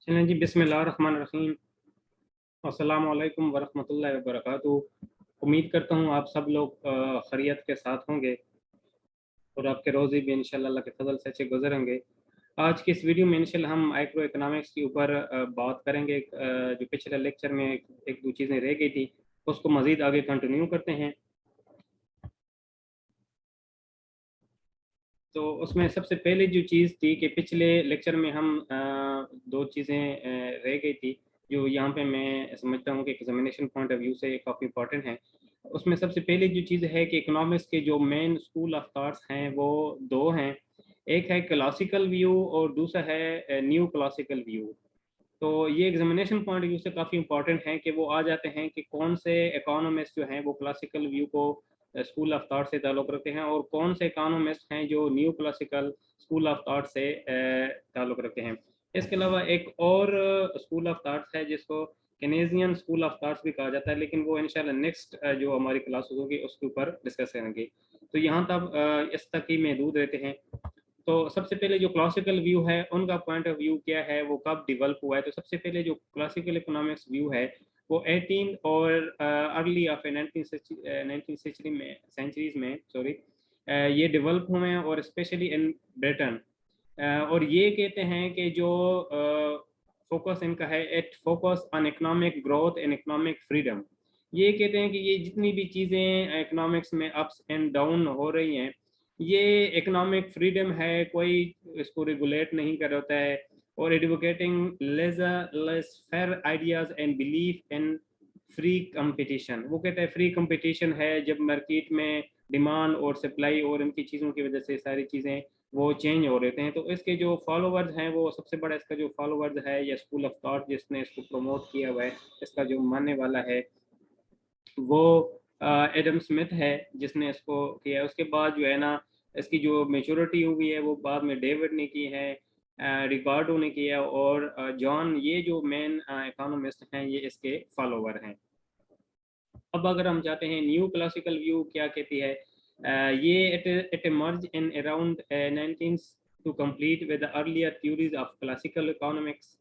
चलें जी, बिस्मिल्लाहिर्रहमानिर्रहीम। अस्सलामु अलैकुम वरहमतुल्लाहि वबरकातुहू। उम्मीद करता हूँ आप सब लोग खैरियत के साथ होंगे और आपके रोज़े भी इंशाल्लाह अल्लाह के फजल से अच्छे गुजरेंगे। आज की इस वीडियो में इंशाल्लाह हम माइक्रो इकोनॉमिक्स के ऊपर बात करेंगे। जो पिछले लेक्चर में एक दो चीज़ें रह गई थी, उसको मज़ीद आगे कंटिन्यू करते हैं। तो उसमें सबसे पहले जो चीज़ थी कि पिछले लेक्चर में हम दो चीज़ें रह गई थी, जो यहाँ पे मैं समझता हूँ कि एग्जामिनेशन पॉइंट ऑफ व्यू से काफ़ी इंपॉर्टेंट है। उसमें सबसे पहले जो चीज़ है कि इकोनॉमिक्स के जो मेन स्कूल ऑफ थॉट्स हैं वो दो हैं। एक है क्लासिकल व्यू और दूसरा है न्यू क्लासिकल व्यू। तो ये एग्जामिनेशन पॉइंट ऑफ व्यू से काफ़ी इंपॉर्टेंट है कि वो आ जाते हैं कि कौन से इकोनॉमिस्ट जो हैं वो क्लासिकल व्यू को स्कूल ऑफ थॉट से ताल्लुक़ रखते हैं और कौन से इकोनॉमिस्ट हैं जो new classical school of thought से ताल्लुक़ रखते हैं। इसके अलावा एक और स्कूल ऑफ थॉट्स है जिसको केनेजियन स्कूल ऑफ थॉट्स भी कहा जाता है, लेकिन वो इंशाल्लाह नेक्स्ट जो हमारी क्लास होगी उसके ऊपर डिस्कस करेंगे। तो यहाँ तक इस तक ही महदूद रहते हैं। तो सबसे पहले जो क्लासिकल व्यू है उनका पॉइंट ऑफ व्यू क्या है, वो कब डेवलप हुआ है। तो सबसे पहले जो क्लासिकल इकोनॉमिक्स व्यू है वो 18 और अर्ली ऑफ 19th सेंचुरीज में ये डेवलप हुए हैं और स्पेशली इन ब्रिटेन। और ये कहते हैं कि जो फोकस इनका है, it focus on economic growth and economic freedom. ये कहते हैं कि ये जितनी भी चीज़ें इकोनॉमिक्स में अप्स एंड डाउन हो रही हैं, ये इकोनॉमिक फ्रीडम है, कोई इसको रेगुलेट नहीं कर होता है। और advocating less fair ideas and belief in free competition. वो कहता है फ्री कंपटीशन है जब मार्केट में डिमांड और सप्लाई और इनकी चीज़ों की वजह से सारी चीज़ें वो चेंज हो रहे हैं। तो इसके जो फॉलोवर्स हैं, वो सबसे बड़ा इसका जो फॉलोवर्स है या स्कूल ऑफ थॉट जिसने इसको प्रमोट किया हुआ है, इसका जो मानने वाला है वो एडम स्मिथ है जिसने इसको किया है। उसके बाद जो है ना, इसकी जो मेच्योरिटी हुई है वो बाद में डेविड ने की है, रिकार्डो ने किया और जॉन, ये जो मेन इकोनॉमिस्ट हैं ये इसके फॉलोवर हैं। अब अगर हम चाहते हैं न्यू क्लासिकल व्यू क्या कहती है, ये it emerge in around 19 to complete with the earlier theories of classical economics.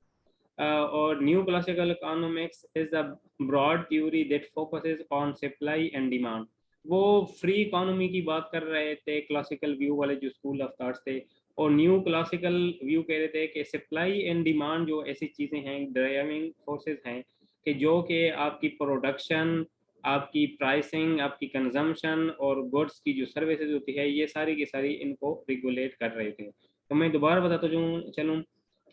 और new classical economics is a broad theory that focuses on supply and demand. वो फ्री इकोनॉमी की बात कर रहे थे क्लासिकल व्यू वाले जो स्कूल ऑफ थॉट्स थे, और न्यू क्लासिकल व्यू कह रहे थे कि सप्लाई एंड डिमांड जो ऐसी चीज़ें हैं, ड्राइविंग फोर्सेस हैं कि जो कि आपकी प्रोडक्शन, आपकी प्राइसिंग, आपकी कंजम्पशन और गुड्स की जो सर्विसेज होती है, ये सारी की सारी इनको रेगुलेट कर रहे थे। तो मैं दोबारा बताता चलूँ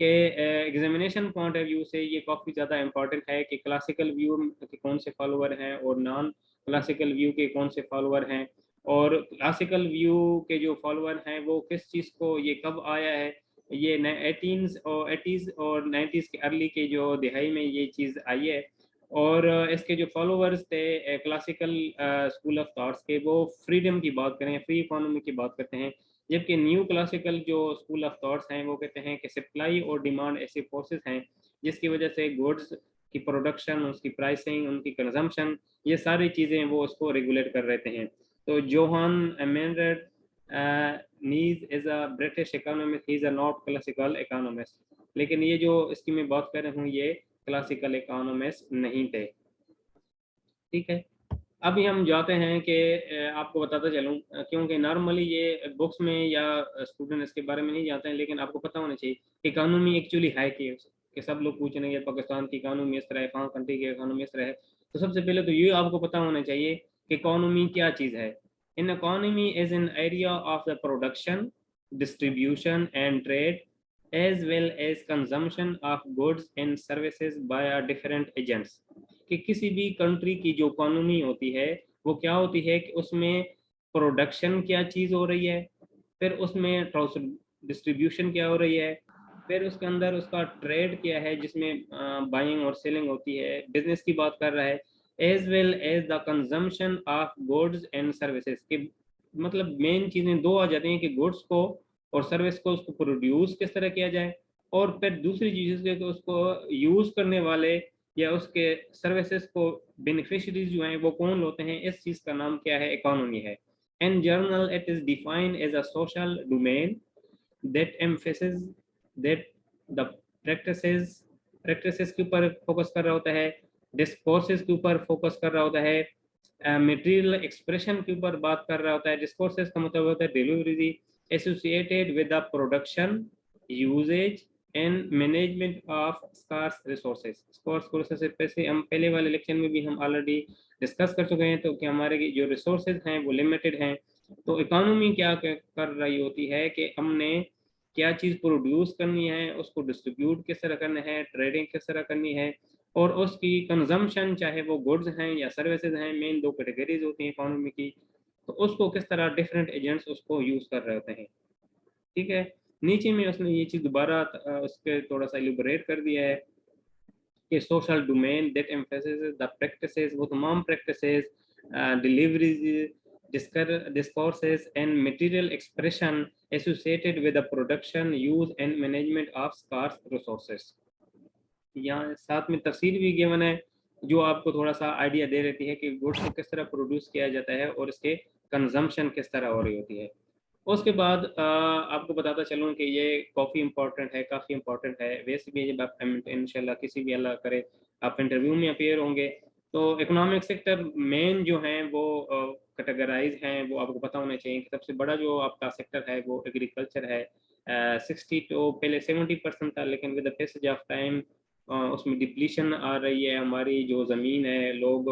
कि एग्जामिनेशन पॉइंट ऑफ व्यू से ये काफ़ी ज़्यादा इंपॉर्टेंट है कि क्लासिकल व्यू के कौन से फॉलोवर हैं और नॉन क्लासिकल व्यू के कौन से फॉलोवर हैं, और क्लासिकल व्यू के जो फॉलोवर हैं वो किस चीज़ को, ये कब आया है। ये 80s और 90s के अर्ली के जो दिहाई में ये चीज़ आई है। और इसके जो फॉलोवर्स थे क्लासिकल स्कूल ऑफ थॉट्स के, वो फ्रीडम की बात करें, फ्री इकोनॉमी की बात करते हैं। जबकि न्यू क्लासिकल जो स्कूल ऑफ थॉट्स हैं वो कहते हैं कि सप्लाई और डिमांड ऐसे फोर्सेस हैं जिसकी वजह से गुड्स की प्रोडक्शन, उसकी प्राइसिंग, उनकी कंजम्पशन, ये सारी चीज़ें वो उसको रेगुलेट कर रहते हैं। तो John Maynard Keynes is a British economist, he is a not classical economist. लेकिन ये जो इसकी मैं बात कर रहा हूँ ये क्लासिकल इकोनॉमिस्ट नहीं थे। ठीक है, अभी हम जाते हैं कि आपको बताता चलूँ, क्योंकि नॉर्मली ये बुक्स में या स्टूडेंट इसके बारे में नहीं जानते हैं, लेकिन आपको पता होना चाहिए इकोनॉमी एक्चुअली है कि सब लोग पूछ रहे हैं पाकिस्तान की इकोनॉमी इस तरह है, कौन कंट्री की इकोनॉमी इस तरह है। तो सबसे पहले तो ये आपको पता होना चाहिए कि इकोनॉमी क्या चीज़ है। An economy is an area of the production, distribution and trade as well as consumption of goods and services by different agents. कि किसी भी कंट्री की जो इकोनॉमी होती है वो क्या होती है कि उसमें प्रोडक्शन क्या चीज़ हो रही है, फिर उसमें डिस्ट्रीब्यूशन क्या हो रही है, फिर उसके अंदर उसका ट्रेड क्या है जिसमें बाइंग और सेलिंग होती है, बिजनेस की बात कर रहा है, as well as the consumption of goods and services. के मतलब मेन चीज़ें दो आ जाती हैं कि गुड्स को और सर्विस को उसको प्रोड्यूस किस तरह किया जाए, और फिर दूसरी चीज़ है कि उसको यूज़ करने वाले या उसके सर्विसेज को बेनिफिशरीज जो हैं वो कौन होते हैं। इस चीज़ का नाम क्या है, इकोनॉमी है। In general it is defined as a social domain that emphasizes that the practices practices के ऊपर फोकस कर रहा होता है, डिस्कोर्सेस के ऊपर फोकस कर रहा होता है, मटेरियल एक्सप्रेशन के ऊपर बात कर रहा होता है। डिस्कोर्सेस का मतलब होता है delivery associated with the production, usages and management of scarce resources. Scarce resources पैसे हम पहले वाले लेक्चर में भी हम ऑलरेडी डिस्कस कर चुके हैं, तो कि हमारे जो रिसोर्सेज हैं वो लिमिटेड हैं। तो इकोनॉमी क्या कर रही होती है कि हमने क्या चीज़ प्रोड्यूस करनी है, उसको डिस्ट्रीब्यूट किस तरह करना है, ट्रेडिंग किस तरह करनी है, और उसकी कंजम्पशन चाहे वो गुड्स हैं या सर्विसेज हैं, मेन दो कैटेगरीज होती हैं इकोनॉमी की, तो उसको किस तरह डिफरेंट एजेंट्स उसको यूज़ कर रहे होते हैं। ठीक है, नीचे में उसने ये चीज़ दोबारा उसके थोड़ा सा इलिबरेट कर दिया है कि social domain that emphasis the practices, वो तमाम practices, deliveries, discourses and material expression associated with the production, use and management of scarce resources। यहाँ साथ में तफसील भी गिवन है जो आपको थोड़ा सा आइडिया दे रहती है कि गुड्स को किस तरह प्रोड्यूस किया जाता है और इसके कंजम्पशन किस तरह हो रही होती है। उसके बाद आपको बताता चलूँ कि ये काफ़ी इंपॉर्टेंट है, काफ़ी इंपॉर्टेंट है। वैसे भी जब आप इंशाल्लाह किसी भी अल्लाह करे आप इंटरव्यू में अपेयर होंगे, तो इकोनॉमिक सेक्टर मेन जो हैं वो कैटेगराइज हैं, वो आपको पता होना चाहिए कि सबसे बड़ा जो आपका सेक्टर है वो एग्रीकल्चर है। 60 तो पहले 70% था, लेकिन with the passage of time उसमें डिप्लीशन आ रही है। हमारी जो ज़मीन है, लोग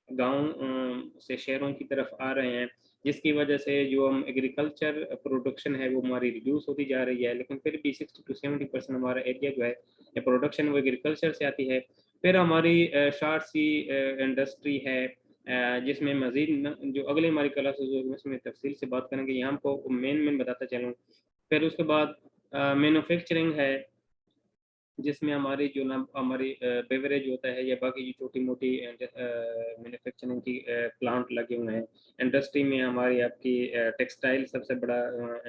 गांव से शहरों की तरफ आ रहे हैं, जिसकी वजह से जो हम एग्रीकल्चर प्रोडक्शन है वो हमारी रिड्यूस होती जा रही है। लेकिन फिर भी 60 to 70% हमारा एरिया जो है या प्रोडक्शन वो एग्रीकल्चर से आती है। फिर हमारी शॉर्ट सी इंडस्ट्री है, जिसमें मजीद जो अगले हमारी क्लासेस होगी उसमें तफसील से बात करेंगे, यहाँ को मेन बताता चलूँ। फिर उसके बाद मैन्युफैक्चरिंग है, जिसमें हमारी जो ना हमारी बेवरेज होता है या बाकी जो छोटी मोटी मैन्युफैक्चरिंग की प्लांट लगे हुए हैं। इंडस्ट्री में हमारी आपकी टेक्सटाइल सबसे बड़ा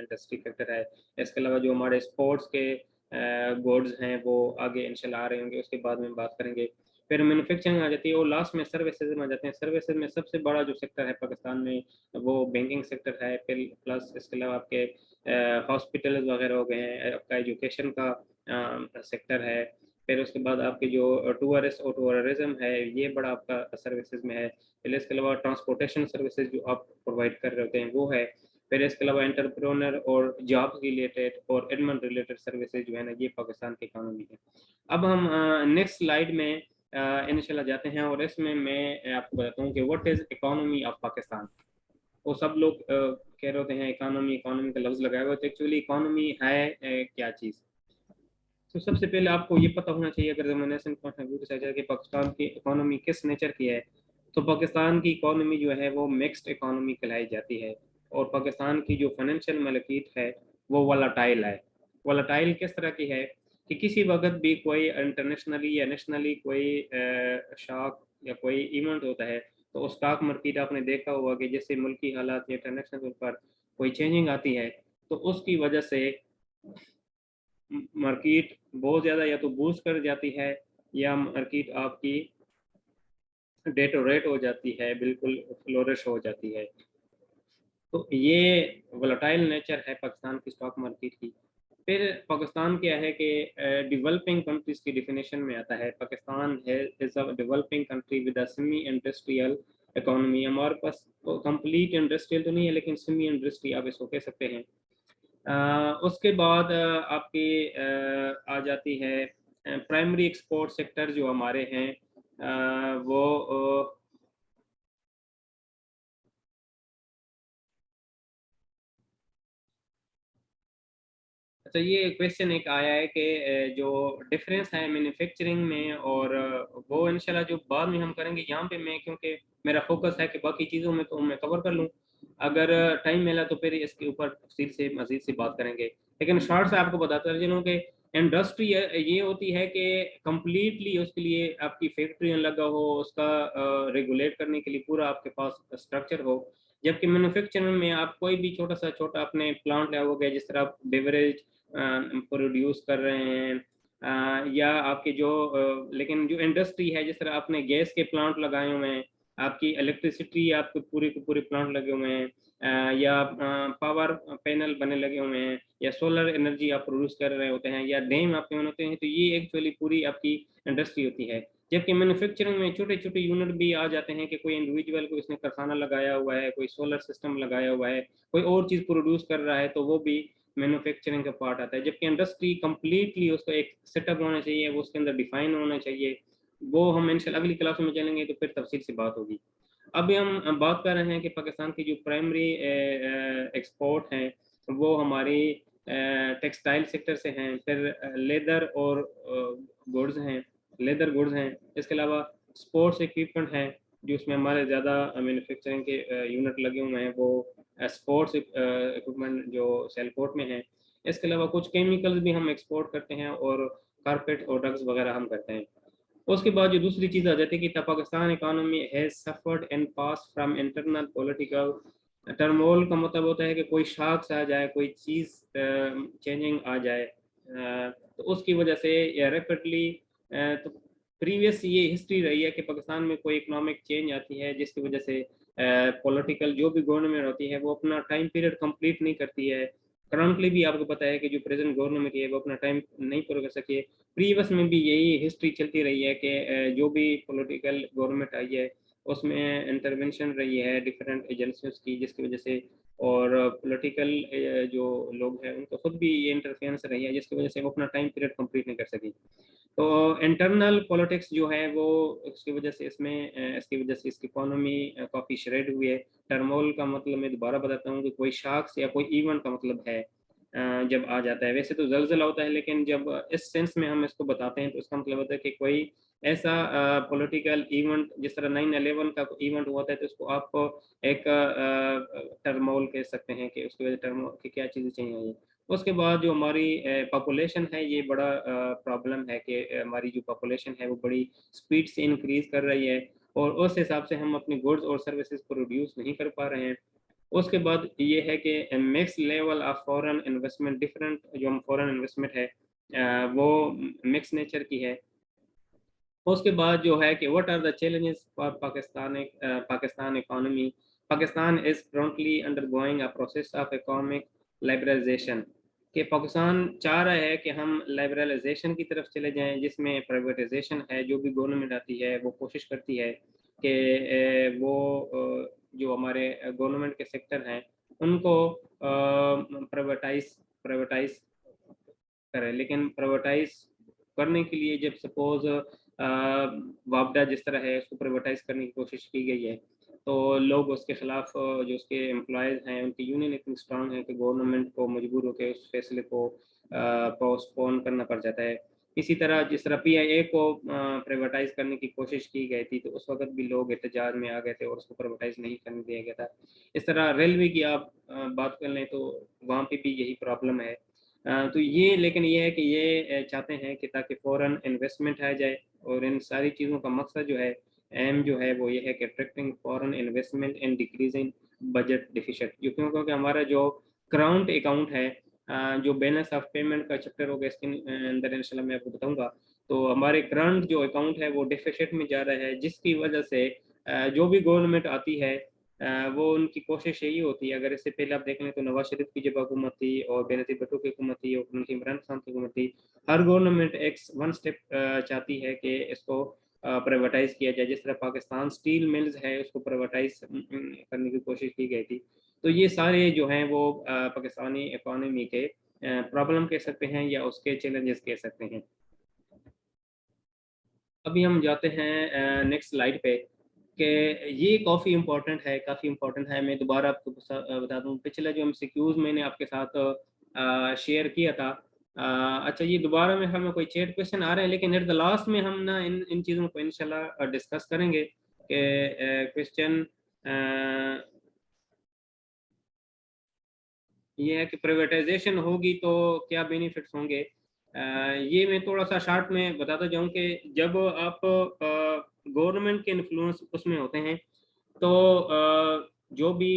इंडस्ट्री सेक्टर है। इसके अलावा जो हमारे स्पोर्ट्स के गुड्स हैं वो आगे इंशाल्लाह आ रहे होंगे, उसके बाद में बात करेंगे। फिर मैन्युफैक्चरिंग आ जाती है और लास्ट में सर्विसेज में आ जाते हैं। सर्विसेज में सबसे बड़ा जो सेक्टर है पाकिस्तान में वो बैंकिंग सेक्टर है। फिर प्लस इसके अलावा आपके हॉस्पिटल वगैरह हो गए हैं, आपका एजुकेशन का सेक्टर है। फिर उसके बाद आपके जो टूरिस्ट और टूरिज्म है ये बड़ा आपका सर्विसेज में है। फिर इसके अलावा ट्रांसपोर्टेशन सर्विसेज जो आप प्रोवाइड कर रहे होते हैं वो है। फिर इसके अलावा एंटरप्रेन्योर और जॉब रिलेटेड और एडमिन रिलेटेड सर्विसेज जो है ना, ये पाकिस्तान की इकानमी है। अब हम नेक्स्ट स्लाइड में इंशाल्लाह जाते हैं और इसमें मैं आपको बताता हूँ कि what is economy of Pakistan. वो सब लोग कह रहे होते हैं इकोनॉमी, इकोनॉमी का लफ्ज लगाया हुआ, तो एक्चुअली इकोनॉमी है क्या चीज़। तो सबसे पहले आपको ये पता होना चाहिए अगर एग्जामिनेशन पॉइंट ऑफ व्यू से कि पाकिस्तान की इकोनॉमी किस नेचर की है। तो पाकिस्तान की इकोनॉमी जो है वो मिक्स्ड इकोनॉमी कहलाई जाती है, और पाकिस्तान की जो फाइनेंशियल मलकियत है वो वोलाटाइल है। वोलाटाइल किस तरह की है कि किसी वक्त भी कोई इंटरनेशनली या नेशनली कोई शॉक या कोई इवेंट होता है, तो स्टॉक मार्केट आपने देखा होगा कि जैसे मुल्की हालात या इंटरनेशनल तौर पर कोई चेंजिंग आती है, तो उसकी वजह से मार्केट बहुत ज़्यादा या तो बूस्ट कर जाती है या मार्केट आपकी डेटोरेट हो जाती है, बिल्कुल फ्लोरिश हो जाती है। तो ये वोलेटाइल नेचर है पाकिस्तान की स्टॉक मार्केट की। फिर पाकिस्तान क्या है कि डेवलपिंग कंट्रीज की डिफिनेशन में आता है। पाकिस्तान है is a developing country with a semi industrial economy. हमारे पास कंप्लीट इंडस्ट्रियल तो नहीं है, लेकिन सेमी इंडस्ट्री आप इसको कह सकते हैं। उसके बाद आपकी आ जाती है प्राइमरी एक्सपोर्ट सेक्टर जो हमारे हैं वो अच्छा, ये क्वेश्चन एक आया है कि जो डिफरेंस है मैन्युफैक्चरिंग में और वो इंशाल्लाह जो बाद में हम करेंगे। यहाँ पे मैं क्योंकि मेरा फोकस है कि बाकी चीज़ों में तो मैं कवर कर लूँ, अगर टाइम मिला तो फिर इसके ऊपर तफसील से मजीद से बात करेंगे। लेकिन शॉर्ट से आपको बताता चलूँ कि इंडस्ट्री ये होती है कि कम्प्लीटली उसके लिए आपकी फैक्ट्री लगा हो, उसका रेगुलेट करने के लिए पूरा आपके पास स्ट्रक्चर हो। जबकि मैन्युफैक्चरिंग में आप कोई भी छोटा अपने प्लांट लगाओगे, जिस तरह आप बेवरेज प्रोड्यूस कर रहे हैं या आपके जो लेकिन जो इंडस्ट्री है, जिस तरह आपने गैस के प्लांट लगाए हुए हैं, आपकी इलेक्ट्रिसिटी आपके पूरे के पूरे प्लांट लगे हुए हैं, या पावर पैनल बने लगे हुए हैं, या सोलर एनर्जी आप प्रोड्यूस कर रहे होते हैं, या डैम आपके होते हैं, तो ये एक्चुअली पूरी आपकी इंडस्ट्री होती है। जबकि मैन्युफैक्चरिंग में छोटे छोटे यूनिट भी आ जाते हैं कि कोई इंडिविजुअल को इसने कारखाना लगाया हुआ है, कोई सोलर सिस्टम लगाया हुआ है, कोई और चीज़ प्रोड्यूस कर रहा है, तो वो भी मैन्युफैक्चरिंग का पार्ट आता है। जबकि इंडस्ट्री कंप्लीटली उसका एक सेटअप होना चाहिए, वो उसके अंदर डिफाइन होना चाहिए। वो हम इंशाल्लाह अगली क्लास में चलेंगे तो फिर तफसील से बात होगी। अभी हम बात कर रहे हैं कि पाकिस्तान की जो प्राइमरी एक्सपोर्ट हैं वो हमारी टेक्सटाइल सेक्टर से हैं, फिर लेदर और गुड्स हैं, लेदर गुड्स हैं। इसके अलावा स्पोर्ट्स इक्विपमेंट हैं, जो उसमें हमारे ज़्यादा मैन्युफैक्चरिंग के यूनिट लगे हुए हैं, वो स्पोर्ट्स इक्विपमेंट जो सेलकोट में हैं। इसके अलावा कुछ केमिकल्स भी हम एक्सपोर्ट करते हैं, और कारपेट और ड्रग्स वगैरह हम करते हैं। उसके बाद जो दूसरी चीज़ आ जाती है कि Pakistan economy has suffered and pass from internal political turmoil. का मतलब होता है कि कोई शाख्स आ जाए, कोई चीज़ चेंजिंग आ जाए, तो उसकी वजह से या रैपिडली, तो प्रीवियस ये हिस्ट्री रही है कि पाकिस्तान में कोई इकोनॉमिक चेंज आती है जिसकी वजह से पॉलिटिकल जो भी गवर्नमेंट होती है वो अपना टाइम पीरियड कंप्लीट नहीं करती है। करंटली भी आपको पता है कि जो प्रेजेंट गवर्नमेंट है वो अपना टाइम नहीं पूरा कर सकी है। प्रीवियस में भी यही हिस्ट्री चलती रही है कि जो भी पॉलिटिकल गवर्नमेंट आई है उसमें इंटरवेंशन रही है डिफरेंट एजेंसियों की, जिसकी वजह से, और पॉलिटिकल जो लोग हैं उनको खुद भी ये इंटरफेरेंस रही है, जिसकी वजह से वो अपना टाइम पीरियड कंप्लीट नहीं कर सकी। तो इंटरनल पॉलिटिक्स जो है वो इसकी वजह से इसकी वजह से इसकी इकोनॉमी काफ़ी श्रेड हुई है। टर्मोल का मतलब मैं दोबारा बताता हूँ कि कोई शख्स या कोई इवेंट का मतलब है जब आ जाता है। वैसे तो जलजला होता है, लेकिन जब इस सेंस में हम इसको बताते हैं तो इसका मतलब होता है कि कोई ऐसा पॉलिटिकल इवेंट, जिस तरह 9/11 का इवेंट हुआ था, तो उसको आप एक टर्मोल कह सकते हैं कि उसकी वजह टर्मोल की क्या चीज़ें चाहिए। उसके बाद जो हमारी पॉपुलेशन है, ये बड़ा प्रॉब्लम है कि हमारी जो पॉपुलेशन है वो बड़ी स्पीड से इंक्रीज कर रही है, और उस हिसाब से हम अपनी गुड्स और सर्विसेज प्रोड्यूस नहीं कर पा रहे हैं। उसके बाद ये है कि mix level of foreign investment, different जो हम फॉरेन इन्वेस्टमेंट है वो मिक्स नेचर की है। उसके बाद जो है कि what are the challenges for Pakistan economy. Pakistan is currently undergoing a process of economic liberalisation. कि पाकिस्तान चाह रहा है कि हम लिबरलाइजेशन की तरफ चले जाएं, जिसमें प्राइवेटाइजेशन है। जो भी गवर्नमेंट आती है वो कोशिश करती है कि वो जो हमारे गवर्नमेंट के सेक्टर हैं उनको प्राइवेटाइज प्राइवेटाइज करें। लेकिन प्राइवेटाइज करने के लिए जब सपोज वापडा जिस तरह है उसको प्राइवेटाइज करने की कोशिश की गई है, तो लोग उसके खिलाफ जो उसके एम्प्लॉयज़ हैं उनकी यूनियन इतनी स्ट्रांग है कि गवर्नमेंट को मजबूर होकर उस फैसले को पोस्टपोन करना पड़ जाता है। इसी तरह जिस तरह PIA को प्राइवेटाइज करने की कोशिश की गई थी, तो उस वक्त भी लोग एहतजाज में आ गए थे और उसको प्राइवेटाइज नहीं करने दिया गया था। इस तरह रेलवे की आप बात कर लें तो वहाँ पे भी यही प्रॉब्लम है। तो ये, लेकिन ये है कि ये चाहते हैं कि ताकि फॉरेन इन्वेस्टमेंट आ जाए, और इन सारी चीज़ों का मकसद जो है, एम जो है वो ये है कि attracting foreign investment and decreasing budget deficit. क्योंकि हमारा जो करंट अकाउंट है, जो बैलेंस ऑफ पेमेंट का चैप्टर होगा इसके अंदर इंशाल्लाह मैं आपको बताऊंगा। तो हमारे करंट जो अकाउंट है वो डिफिशिट में जा रहा है, जिसकी वजह से जो भी गवर्नमेंट आती है वो उनकी कोशिश यही होती है। अगर इससे पहले आप देख लें तो नवाज शरीफ की जब हुकूमत थी, और बेनजीर भुट्टो की हुकूमत थी, और उनकी इमरान खान की हुकूमत थी, हर गवर्नमेंट एक वन स्टेप चाहती है कि इसको प्राइवेटाइज किया जाए। जिस तरह पाकिस्तान स्टील मिल्स है उसको प्राइवेटाइज करने की कोशिश की गई थी। तो ये सारे जो हैं वो पाकिस्तानी इकोनॉमी के प्रॉब्लम कह सकते हैं या उसके चैलेंजेस कह सकते हैं। अभी हम जाते हैं नेक्स्ट स्लाइड पे कि ये काफ़ी इम्पोर्टेंट है। मैं दोबारा आपको बता दूं, पिछले जो MCQs मैंने आपके साथ शेयर किया था। अच्छा, ये दोबारा में हमें कोई चैट क्वेश्चन आ रहे हैं, लेकिन एट द लास्ट में हम ना इन इन चीज़ों को इंशाल्लाह डिस्कस करेंगे कि क्वेश्चन ये है कि प्राइवेटाइजेशन होगी तो क्या बेनिफिट्स होंगे। ये मैं थोड़ा सा शॉर्ट में बताता जाऊं कि जब आप गवर्नमेंट के इन्फ्लुएंस उसमें होते हैं, तो जो भी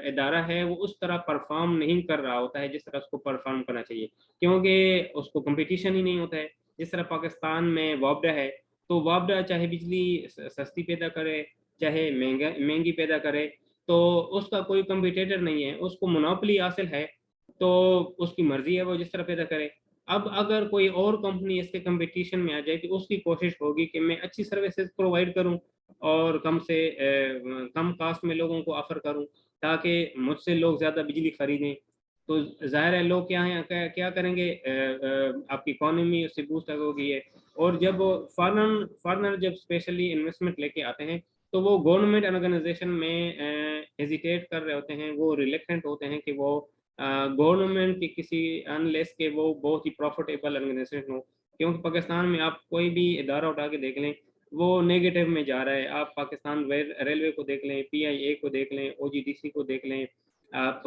इदारा है वो उस तरह परफॉर्म नहीं कर रहा होता है जिस तरह उसको परफॉर्म करना चाहिए, क्योंकि उसको कंपटीशन ही नहीं होता है। जिस तरह पाकिस्तान में वापडा है, तो वापडा चाहे बिजली सस्ती पैदा करे, चाहे महंगी पैदा करे, तो उसका कोई कंपिटेटर नहीं है, उसको मोनोपोली हासिल है, तो उसकी मर्जी है वो जिस तरह पैदा करे। अब अगर कोई और कंपनी इसके कंपटीशन में आ जाए तो उसकी कोशिश होगी कि मैं अच्छी सर्विसेज प्रोवाइड करूं और कम कास्ट में लोगों को ऑफर करूं, ताकि मुझसे लोग ज़्यादा बिजली खरीदें। तो जाहिर है लोग क्या करेंगे, आपकी इकोनॉमी उससे बूस्ट होगी है। और जब फॉरनर जब स्पेशली इन्वेस्टमेंट लेके आते हैं, तो वो गवर्नमेंट ऑर्गेनाइजेशन में हेजिटेट कर रहे होते हैं, वो रिलेक्टेंट होते हैं कि वो गवर्नमेंट की किसी अनलेस के वो बहुत ही प्रॉफिटेबल ऑर्गेनाइजेशन हो। क्योंकि पाकिस्तान में आप कोई भी इदारा उठा के देख लें, वो नेगेटिव में जा रहा है। आप पाकिस्तान रेलवे को देख लें, पीआईए को देख लें, ओजीडीसी को देख लें, आप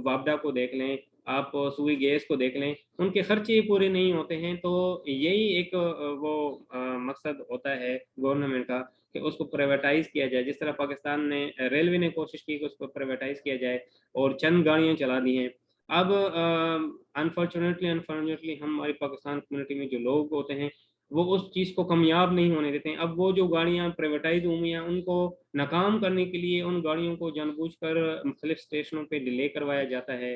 वापडा को देख लें, आप सुई गैस को देख लें, उनके खर्चे पूरे नहीं होते हैं। तो यही एक वो मकसद होता है गवर्नमेंट का कि उसको प्राइवेटाइज किया जाए। जिस तरह पाकिस्तान ने रेलवे ने कोशिश की कि उसको प्राइवेटाइज किया जाए और चंद गाड़ियां चला दी हैं। अब अनफॉर्चुनेटली हमारी पाकिस्तान कम्युनिटी में जो लोग होते हैं वो उस चीज़ को कामयाब नहीं होने देते हैं। अब वो जो गाड़ियां प्राइवेटाइज हुई हैं उनको नाकाम करने के लिए उन गाड़ियों को जानबूझकर मुख्तलिफ स्टेशनों पे डिले करवाया जाता है,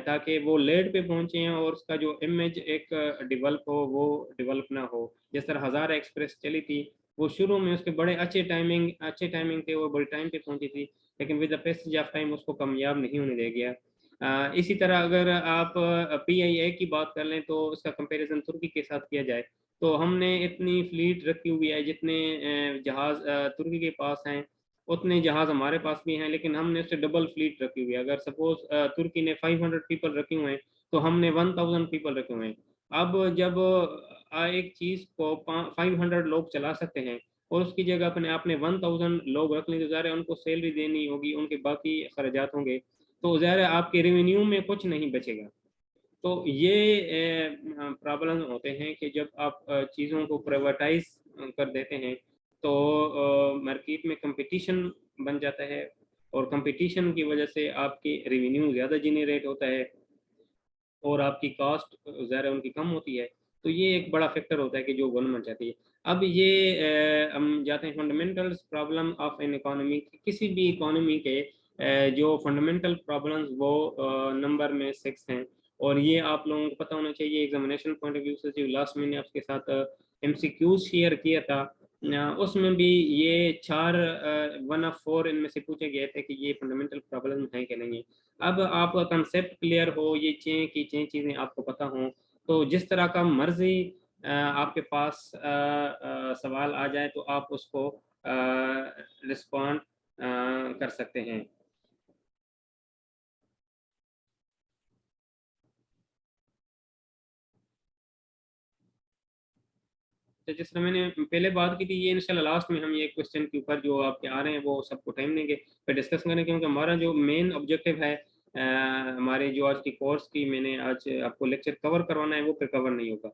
ताकि वो लेट पे पहुंचे और उसका जो इमेज एक डेवलप हो वो डेवलप ना हो। जिस तरह हज़ार एक्सप्रेस चली थी, वो शुरू में उसके बड़े अच्छे टाइमिंग थे, वो बड़े टाइम पे पहुंची थी, लेकिन with the passage of time उसको कामयाब नहीं होने दे गया। इसी तरह अगर आप पीआईए की बात कर लें तो उसका कंपैरिजन तुर्की के साथ किया जाए, तो हमने इतनी फ्लीट रखी हुई है, जितने जहाज तुर्की के पास हैं उतने जहाज हमारे पास भी हैं, लेकिन हमने उससे डबल फ्लीट रखी हुई है। अगर सपोज तुर्की ने 500 पीपल रखे हुए हैं तो हमने 1000 पीपल रखे हुए हैं। अब जब एक चीज़ को 500 लोग चला सकते हैं और उसकी जगह अपने आपने 1000 लोग रख लें, तो ज़ाहिर है उनको सैलरी देनी होगी, उनके बाकी खर्चात होंगे, तो ज़ाहिर है आपके रेवेन्यू में कुछ नहीं बचेगा। तो ये प्रॉब्लम होते हैं कि जब आप चीज़ों को प्राइवेटाइज कर देते हैं तो मार्केट में कंपटीशन बन जाता है, और कंपटीशन की वजह से आपकी रेवेन्यू ज़्यादा जनरेट होता है और आपकी कॉस्ट ज़्यादा उनकी कम होती है। तो ये एक बड़ा फैक्टर होता है कि जो गवर्नमेंट चाहती है। अब ये हम जाते हैं fundamentals problem of an economy. किसी भी इकोनॉमी के जो फंडामेंटल प्रॉब्लम्स वो नंबर में 6 हैं, और ये आप लोगों को पता होना चाहिए एग्जामिनेशन पॉइंट ऑफ व्यू से। जो लास्ट मैंने आपके साथ एमसीक्यूज शेयर किया था, उसमें भी ये 4 1 ऑफ 4 इनमें से पूछे गए थे कि ये फंडामेंटल प्रॉब्लम है कि नहीं है। अब आपका कंसेप्ट क्लियर हो, ये चीज़ें आपको पता हों, तो जिस तरह का मर्जी आपके पास सवाल आ जाए तो आप उसको रिस्पॉन्ड कर सकते हैं। तो जिस तरह मैंने पहले बात की थी, ये इंशाल्लाह लास्ट में हम ये क्वेश्चन के ऊपर जो आपके आ रहे हैं वो सबको टाइम देंगे, फिर डिस्कस करेंगे, क्योंकि हमारा जो मेन ऑब्जेक्टिव है हमारे जो आज की कोर्स की मैंने आज आपको लेक्चर कवर करवाना है वो फिर कवर नहीं होगा।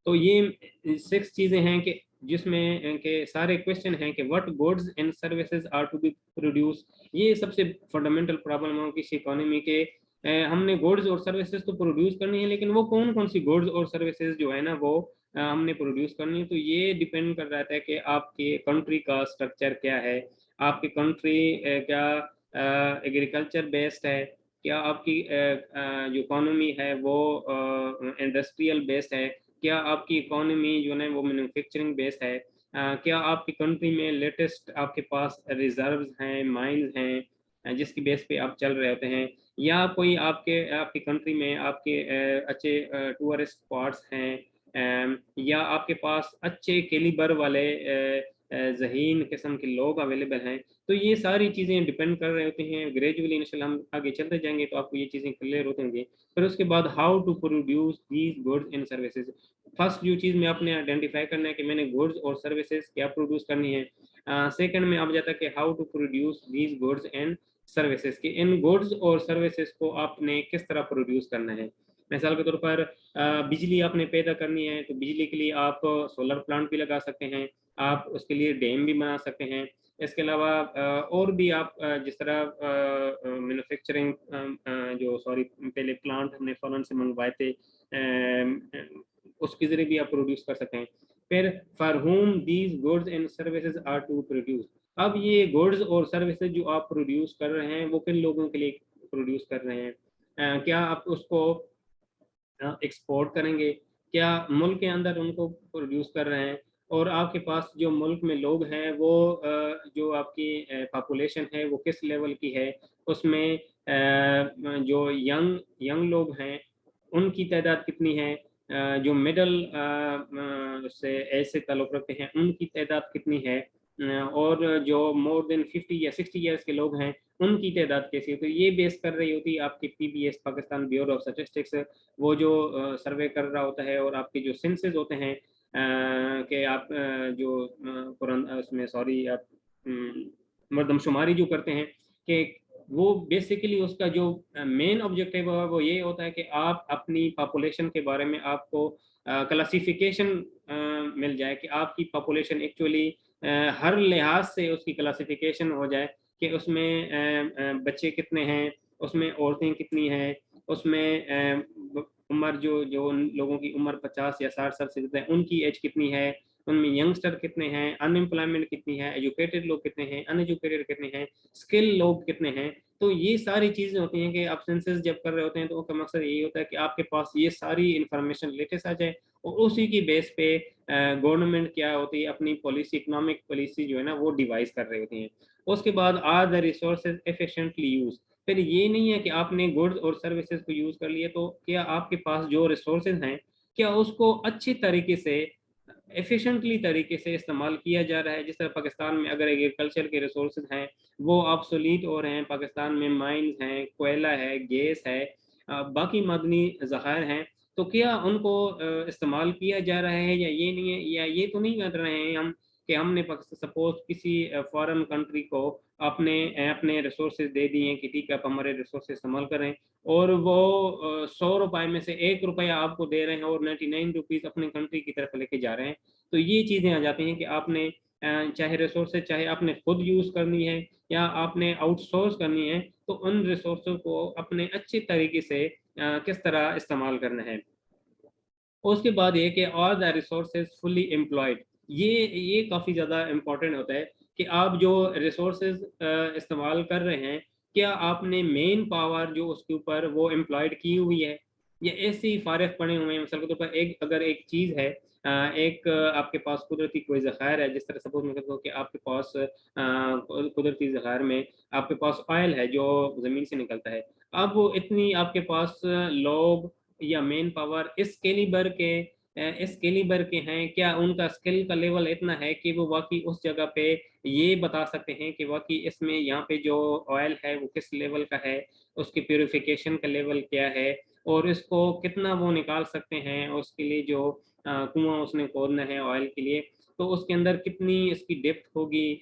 तो ये 6 चीज़ें हैं कि जिसमें के सारे क्वेश्चन हैं कि what goods and services are to be produce. ये सबसे फंडामेंटल प्रॉब्लम है किसी इकोनॉमी के। हमने गुड्स और सर्विसेज तो प्रोड्यूस करनी है, लेकिन वो कौन कौन सी गुड्स और सर्विसेज जो है ना वो हमने प्रोड्यूस करनी है। तो ये डिपेंड कर रहा है कि आपके कंट्री का स्ट्रक्चर क्या है, आपकी कंट्री क्या एग्रीकल्चर बेस्ड है, क्या आपकी जो इकोनॉमी है वो इंडस्ट्रियल बेस्ड है, क्या आपकी इकोनॉमी जो है वो मैन्युफैक्चरिंग बेस्ड है, क्या आपकी कंट्री में लेटेस्ट आपके पास रिजर्व्स हैं, माइंस हैं, जिसकी बेस पे आप चल रहे होते हैं, या कोई आपकी कंट्री में आपके अच्छे टूरिस्ट स्पॉट्स हैं, या आपके पास अच्छे कैलिबर वाले जहीन किस्म के लोग अवेलेबल हैं। तो ये सारी चीज़ें डिपेंड कर रहे होते हैं। ग्रेजुअली इंशाल्लाह हम आगे चलते जाएंगे तो आपको ये चीज़ें क्लियर होती होंगी। फिर उसके बाद how to produce these goods and services. First जो चीज़ में आपने आइडेंटिफाई करना है कि मैंने गुड्स और सर्विसेज क्या प्रोड्यूस करनी है। सेकंड में आप जाता है कि how to produce these goods and services, कि इन गुड्स और सर्विसेज को आपने किस तरह प्रोड्यूस करना है। मिसाल के तौर पर बिजली आपने पैदा करनी है, तो बिजली के लिए आप सोलर प्लांट भी लगा सकते हैं, आप उसके लिए डैम भी बना सकते हैं। इसके अलावा और भी आप जिस तरह मैन्युफैक्चरिंग जो सॉरी पहले प्लांट हमने फॉरन से मंगवाए थे, उसके जरिए भी आप प्रोड्यूस कर सकते हैं। फिर for whom these goods and services are to produce, अब ये गुड्स और सर्विसेज जो आप प्रोड्यूस कर रहे हैं वो किन लोगों के लिए प्रोड्यूस कर रहे हैं? क्या आप उसको एक्सपोर्ट करेंगे, क्या मुल्क के अंदर उनको प्रोड्यूस कर रहे हैं? और आपके पास जो मुल्क में लोग हैं वो जो आपकी पॉपुलेशन है वो किस लेवल की है? उसमें जो यंग यंग लोग हैं उनकी तादाद कितनी है? जो मिडल से एज से ताल्लुक़ रखते हैं उनकी तादाद कितनी है? और जो मोर देन 50 या 60 ईयर्स के लोग हैं उनकी तादाद कैसी है? तो ये बेस कर रही होती है आपकी PBS, Pakistan bureau of statistics, वो जो सर्वे कर रहा होता है, और आपके जो सेंसस होते हैं कि आप जो उसमें सॉरी आप मरदमशुमारी जो करते हैं, कि वो बेसिकली उसका जो मेन ऑब्जेक्टिव है वो ये होता है कि आप अपनी पॉपुलेशन के बारे में आपको क्लासिफिकेशन मिल जाए कि आपकी पॉपुलेशन एक्चुअली हर लिहाज से उसकी क्लासिफिकेशन हो जाए कि उसमें बच्चे कितने हैं, उसमें औरतें कितनी हैं, उसमें उम्र जो जो उन लोगों की उम्र 50 या 60 साल से ज़्यादा है उनकी एज कितनी है, उनमें यंगस्टर कितने हैं, अनएम्प्लॉयमेंट कितनी है, एजुकेटेड लोग कितने हैं, अनएजुकेटेड कितने हैं, स्किल लोग कितने हैं। तो ये सारी चीज़ें होती हैं कि आप सेंसस जब कर रहे होते हैं तो उसका मकसद यही होता है कि आपके पास ये सारी इंफॉर्मेशन लेटेस्ट आ जाए, और उसी की बेस पे गवर्नमेंट क्या होती है अपनी पॉलिसी, इकोनॉमिक पॉलिसी जो है ना वो डिवाइस कर रही होती हैं। उसके बाद are the resources efficiently use. फिर ये नहीं है कि आपने गुड्स और सर्विसेज को यूज कर लिए, तो क्या आपके पास जो रिसोर्सेज हैं क्या उसको अच्छी तरीके से एफिशिएंटली तरीके से इस्तेमाल किया जा रहा है? जिस तरह पाकिस्तान में अगर एग्रीकल्चर के रिसोर्सेज हैं वो ऑब्सोलीट हो रहे हैं, पाकिस्तान में माइंस हैं, कोयला है, गैस है, बाकी मदनी ज़खायर हैं, तो क्या उनको इस्तेमाल किया जा रहा है या ये नहीं है, या ये तो नहीं कर रहे हैं हम कि हमने सपोज किसी फॉरेन कंट्री को अपने अपने रिसोर्सेज दे दिए हैं कि ठीक है आप हमारे रिसोर्सेज इस्तेमाल करें, और वो 100 रुपए में से 1 रुपया आपको दे रहे हैं और 99 रुपीज़ अपने कंट्री की तरफ लेके जा रहे हैं। तो ये चीज़ें आ जाती हैं कि आपने चाहे रिसोर्सेज चाहे आपने खुद यूज़ करनी है या आपने आउटसोर्स करनी है, तो उन रिसोर्सेज को अपने अच्छे तरीके से किस तरह इस्तेमाल करना है। उसके बाद ये कि all the resources fully employed, ये काफ़ी ज़्यादा इम्पोर्टेंट होता है कि आप जो रिसोर्सेज इस्तेमाल कर रहे हैं, क्या आपने मेन पावर जो उसके ऊपर वो एम्प्लॉयड की हुई है, या ऐसे ही फारिग पड़े हुए हैं? मिसाल के तौर पर एक अगर एक चीज़ है, एक आपके पास कुदरती कोई ज़खायर है, जिस तरह सपोज मैं कहता हूँ कि आपके पास कुदरती ज़खायर में आपके पास ऑयल है जो ज़मीन से निकलता है। अब वो इतनी आपके पास लोग या मेन पावर इस कैलिबर के हैं, क्या उनका स्किल का लेवल इतना है कि वो वाकई उस जगह पे ये बता सकते हैं कि वाकई इसमें यहाँ पे जो ऑयल है वो किस लेवल का है, उसकी प्यूरिफिकेशन का लेवल क्या है, और इसको कितना वो निकाल सकते हैं, उसके लिए जो कुआं उसने खोदना है ऑयल के लिए, तो उसके अंदर कितनी इसकी डेप्थ होगी,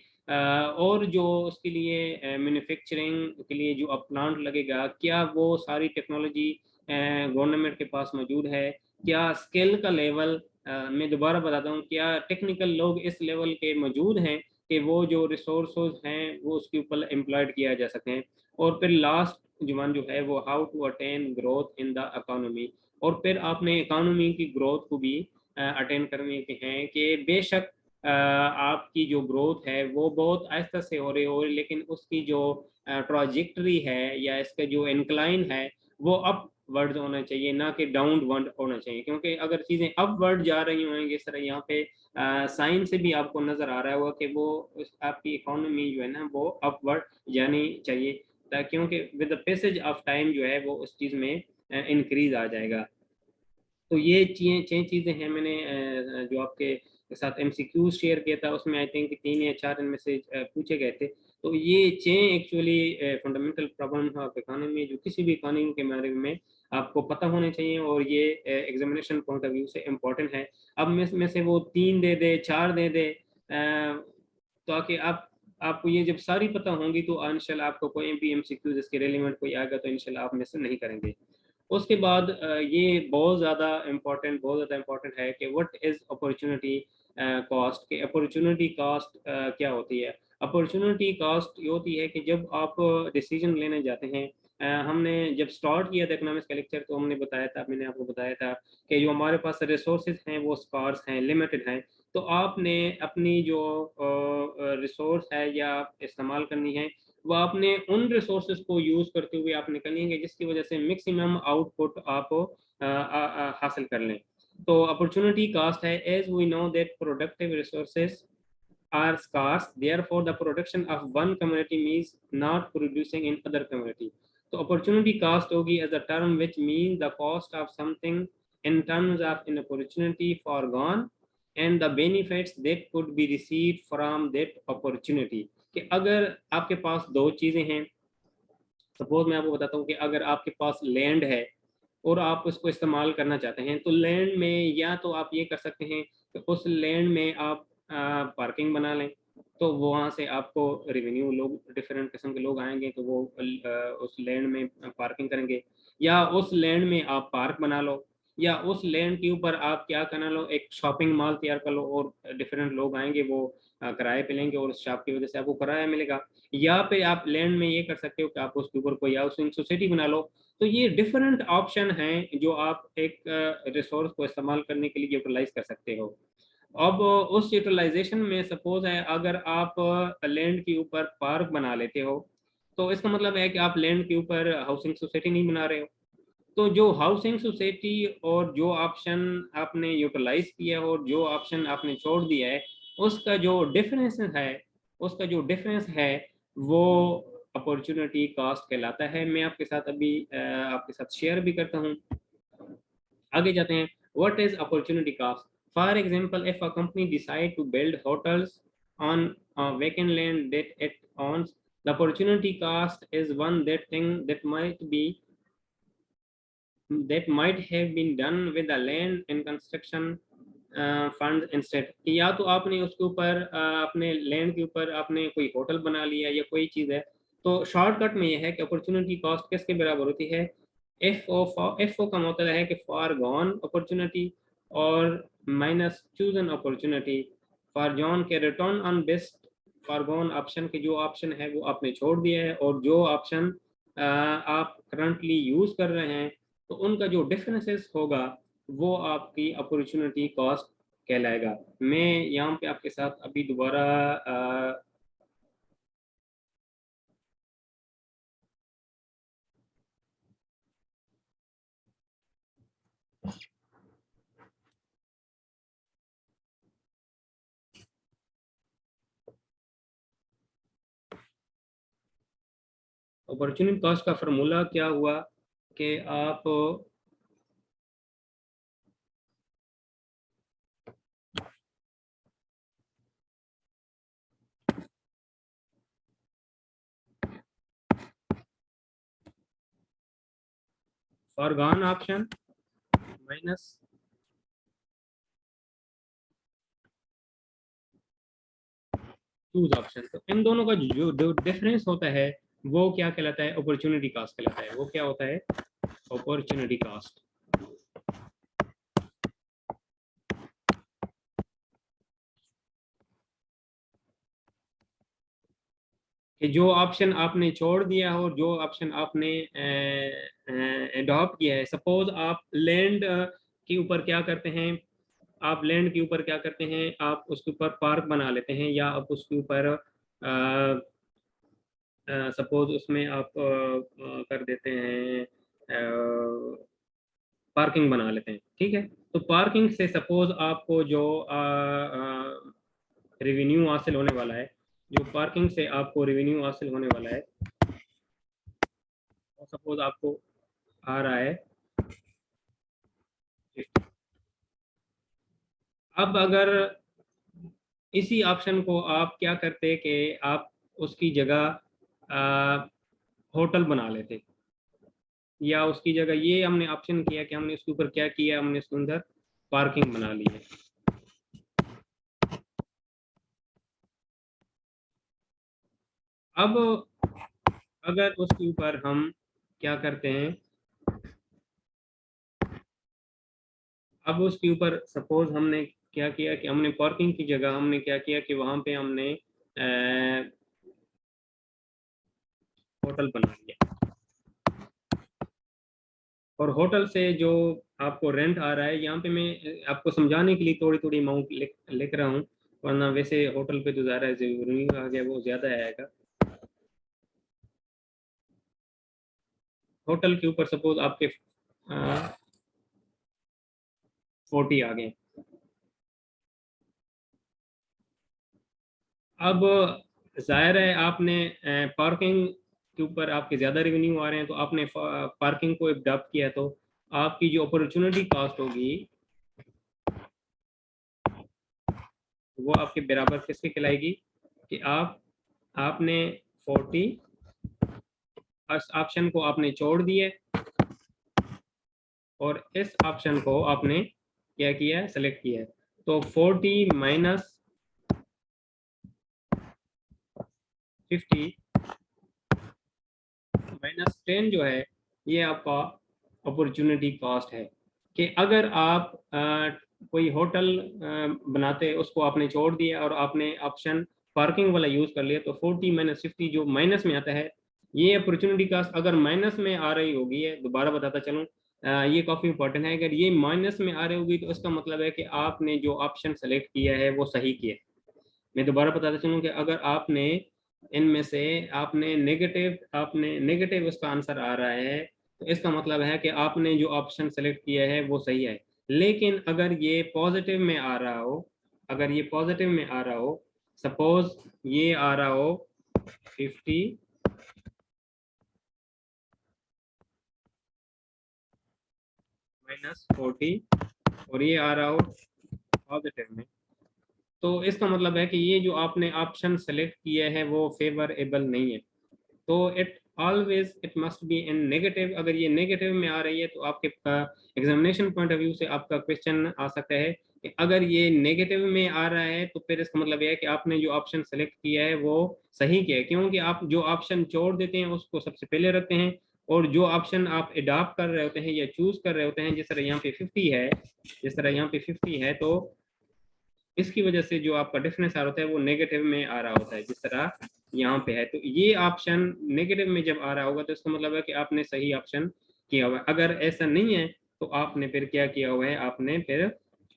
और जो उसके लिए मैन्युफैक्चरिंग के लिए जो अब प्लांट लगेगा, क्या वो सारी टेक्नोलॉजी गवर्नमेंट के पास मौजूद है? क्या स्किल का लेवल, मैं दोबारा बताता हूँ, क्या टेक्निकल लोग इस लेवल के मौजूद हैं कि वो जो रिसोर्सेज हैं वो उसके ऊपर एम्प्लॉयड किया जा सकते हैं? और फिर लास्ट जुबान जो है वो how to attain growth in the economy, और फिर आपने इकोनॉमी की ग्रोथ को भी अटेन करने के हैं कि बेशक आपकी जो ग्रोथ है वो बहुत आहिस्ता से हो रही लेकिन उसकी जो ट्रॉजेक्टरी है या इसका जो इंक्लाइन है वो अपवर्ड होना चाहिए, ना कि डाउनवर्ड होना चाहिए, क्योंकि अगर चीज़ें अपवर्ड जा रही होंगी इस तरह यहाँ पे साइन से भी आपको नज़र आ रहा होगा कि वो आपकी इकोनॉमी जो है ना वो अपवर्ड जानी चाहिए, क्योंकि with the passage of time जो है वो उस चीज़ में इंक्रीज आ जाएगा। तो ये छह चीज़ें हैं, मैंने जो आपके साथ एमसीक्यू शेयर किया था उसमें आई थिंक 3 या 4 इनमें से पूछे गए थे। तो ये 6 actually fundamental problem of economy जो किसी भी इकोनॉमी के बारे में आपको पता होने चाहिए, और ये एग्जामिनेशन पॉइंट ऑफ व्यू से इम्पोर्टेंट है। अब में से वो 3 दे दे, 4 दे दे, ताकि आपको ये जब सारी पता होंगी तो इंशाल्लाह आपको कोई भी एमसीक्यू जिसके रेलिवेंट कोई आएगा तो इंशाल्लाह आप मिस नहीं करेंगे। उसके बाद ये बहुत ज़्यादा इम्पोर्टेंट है कि व्हाट इज़ अपॉर्चुनिटी कॉस्ट, के अपॉर्चुनिटी कॉस्ट क्या होती है? अपॉर्चुनिटी कॉस्ट ये होती है कि जब आप डिसीजन लेने जाते हैं, हमने जब स्टार्ट किया था इकोनॉमिक्स का लेक्चर तो हमने बताया था, मैंने आपको बताया था कि जो हमारे पास रिसोर्सेज हैं वो स्पार्स हैं, लिमिटेड हैं, तो आपने अपनी जो रिसोर्स है या इस्तेमाल करनी है, वो आपने उन रिसोर्सेज को यूज़ करते हुए आपने करनी है जिसकी वजह से मैक्सिमम आउटपुट आप हासिल कर लें। तो अपॉर्चुनिटी कॉस्ट है, as we know that productive resources are scarce, therefore the production of one community means not producing in other community. तो opportunity cost होगी as a term which means the cost of something in terms of an opportunity foregone and the benefits that could be received from that opportunity. कि अगर आपके पास दो चीज़ें हैं, suppose मैं आपको बताता हूँ कि अगर आपके पास लैंड है और आप उसको इस्तेमाल करना चाहते हैं, तो लैंड में या तो आप ये कर सकते हैं कि उस लैंड में आप पार्किंग बना लें, तो वहाँ से आपको रेवेन्यू, लोग डिफरेंट किस्म के लोग आएंगे तो वो उस लैंड में पार्किंग करेंगे, या उस लैंड में आप पार्क बना लो, या उस लैंड के ऊपर आप क्या करना लो, एक शॉपिंग मॉल तैयार कर लो और डिफरेंट लोग आएंगे, वो किराए पे लेंगे और उस शॉप की वजह से आपको किराया मिलेगा। या पे आप लैंड में ये कर सकते हो कि आप उसके ऊपर कोई हाउसिंग सोसाइटी बना लो। तो ये डिफरेंट ऑप्शन हैं जो आप एक रिसोर्स को इस्तेमाल करने के लिए यूटिलाइज कर सकते हो। अब उस यूटिलाइजेशन में सपोज है अगर आप लैंड के ऊपर पार्क बना लेते हो, तो इसका मतलब है कि आप लैंड के ऊपर हाउसिंग सोसाइटी नहीं बना रहे हो। तो जो हाउसिंग सोसाइटी और जो ऑप्शन आपने यूटिलाइज किया और जो ऑप्शन आपने छोड़ दिया है, उसका जो डिफरेंस है, उसका जो डिफरेंस है वो अपॉर्चुनिटी कॉस्ट कहलाता है। मैं आपके साथ अभी आपके साथ शेयर भी करता हूँ। आगे जाते हैं। What is opportunity cost? For example, if a company decide to build hotels on vacant land that it owns, the opportunity cost is one that thing that might have been done with the land and construction fund instead, कि या तो आपने उसके ऊपर अपने land के ऊपर आपने कोई होटल बना लिया या कोई चीज़ है। तो शॉर्टकट में ये है कि अपॉर्चुनिटी कॉस्ट किसके बराबर होती है? एफ ओ का मतलब है कि फॉर गॉन अपॉर्चुनिटी और minus chosen opportunity. Forgone के return on best forgone option के जो ऑप्शन है वो आपने छोड़ दिया है, और जो ऑप्शन आप करंटली यूज कर रहे हैं, तो उनका जो डिफरेंसेस होगा वो आपकी अपॉर्चुनिटी कॉस्ट कहलाएगा। मैं यहाँ पे आपके साथ अभी दोबारा अपॉर्चुनिटी कॉस्ट का फार्मूला क्या हुआ कि आप foregone option minus choose option, तो इन दोनों का जो डिफरेंस होता है वो क्या कहलाता है? अपॉर्चुनिटी कॉस्ट कहलाता है। वो क्या होता है? Opportunity cost. कि जो ऑप्शन आपने छोड़ दिया हो और जो ऑप्शन आपने अडॉप्ट किया है। सपोज आप लैंड के ऊपर क्या करते हैं, आप लैंड के ऊपर क्या करते हैं, आप उसके ऊपर पार्क बना लेते हैं, या आप उसके ऊपर सपोज उसमें आप कर देते हैं, पार्किंग बना लेते हैं, ठीक है। तो पार्किंग से सपोज आपको जो रेवेन्यू हासिल होने वाला है, जो पार्किंग से आपको रेवेन्यू हासिल होने वाला है, सपोज आपको आ रहा है। अब अगर इसी ऑप्शन को आप क्या करते कि आप उसकी जगह होटल बना लेते, या उसकी जगह ये हमने ऑप्शन किया कि हमने उसके ऊपर क्या किया, हमने उसके अंदर पार्किंग बना ली है। अब अगर उसके ऊपर हम क्या करते हैं, अब उसके ऊपर सपोज हमने क्या किया कि हमने पार्किंग की जगह हमने क्या किया कि वहां पे हमने होटल बना लिया। और होटल से जो आपको रेंट आ रहा है, यहाँ पे मैं आपको समझाने के लिए थोड़ी थोड़ी अमाउंट लिख रहा हूँ, वरना वैसे होटल पे तो ज़्यादा जरूरी आ गया, वो ज़्यादा आएगा। होटल के ऊपर सपोज आपके 40 आ गए। अब जाहिर है आपने पार्किंग के ऊपर आपके ज़्यादा रेवेन्यू आ रहे हैं, तो आपने पार्किंग को अडॉप्ट किया, तो आपकी जो अपॉर्चुनिटी कॉस्ट होगी वो आपके बराबर किसके कहलाएगी कि आपने 40 ऑप्शन को आपने छोड़ दिए और इस ऑप्शन को आपने क्या किया है, सेलेक्ट किया है। तो 40 माइनस 50 माइनस 10 जो है, ये आपका अपॉर्चुनिटी कॉस्ट है। कि अगर आप कोई होटल बनाते, उसको आपने छोड़ दिया और आपने ऑप्शन पार्किंग वाला यूज कर लिया, तो 40 माइनस 50 जो माइनस में आता है, ये अपॉर्चुनिटी कॉस्ट अगर माइनस में आ रही होगी है, दोबारा बताता चलूँ, ये काफ़ी इंपॉर्टेंट है। अगर ये माइनस में आ रही होगी तो इसका मतलब है कि आपने जो ऑप्शन सेलेक्ट किया है वो सही किया है। मैं दोबारा बताता चलूँ कि अगर आपने इनमें से आपने नेगेटिव उसका आंसर आ रहा है, तो इसका मतलब है कि आपने जो ऑप्शन सेलेक्ट किया है वो सही है। लेकिन अगर ये पॉजिटिव में आ रहा हो, अगर ये पॉजिटिव में आ रहा हो, सपोज ये आ रहा हो 50 माइनस 40 और ये आ रहा हो पॉजिटिव में, तो इसका मतलब है कि ये जो आपने ऑप्शन सेलेक्ट किया है वो फेवरेबल नहीं है। तो it must be in negative. अगर ये नेगेटिव में आ रही है तो आपके एग्जामिनेशन पॉइंट ऑफ व्यू से आपका क्वेश्चन आ सकता है कि अगर ये नेगेटिव में आ रहा है तो फिर इसका मतलब यह है कि आपने जो ऑप्शन सेलेक्ट किया है वो सही किया है। क्योंकि आप जो ऑप्शन छोड़ देते हैं उसको सबसे पहले रखते हैं, और जो ऑप्शन आप अडॉप्ट कर रहे होते हैं या चूज कर रहे होते हैं, जिस तरह यहाँ पे 50 है, जिस तरह यहाँ पे 50 है, तो इसकी वजह से जो आपका डिफरेंस आ रहा होता है वो नेगेटिव में आ रहा होता है, जिस तरह यहाँ पे है। तो ये ऑप्शन नेगेटिव में जब आ रहा होगा तो इसका मतलब है कि आपने सही ऑप्शन किया हुआ है। अगर ऐसा नहीं है तो आपने फिर क्या किया हुआ है, आपने फिर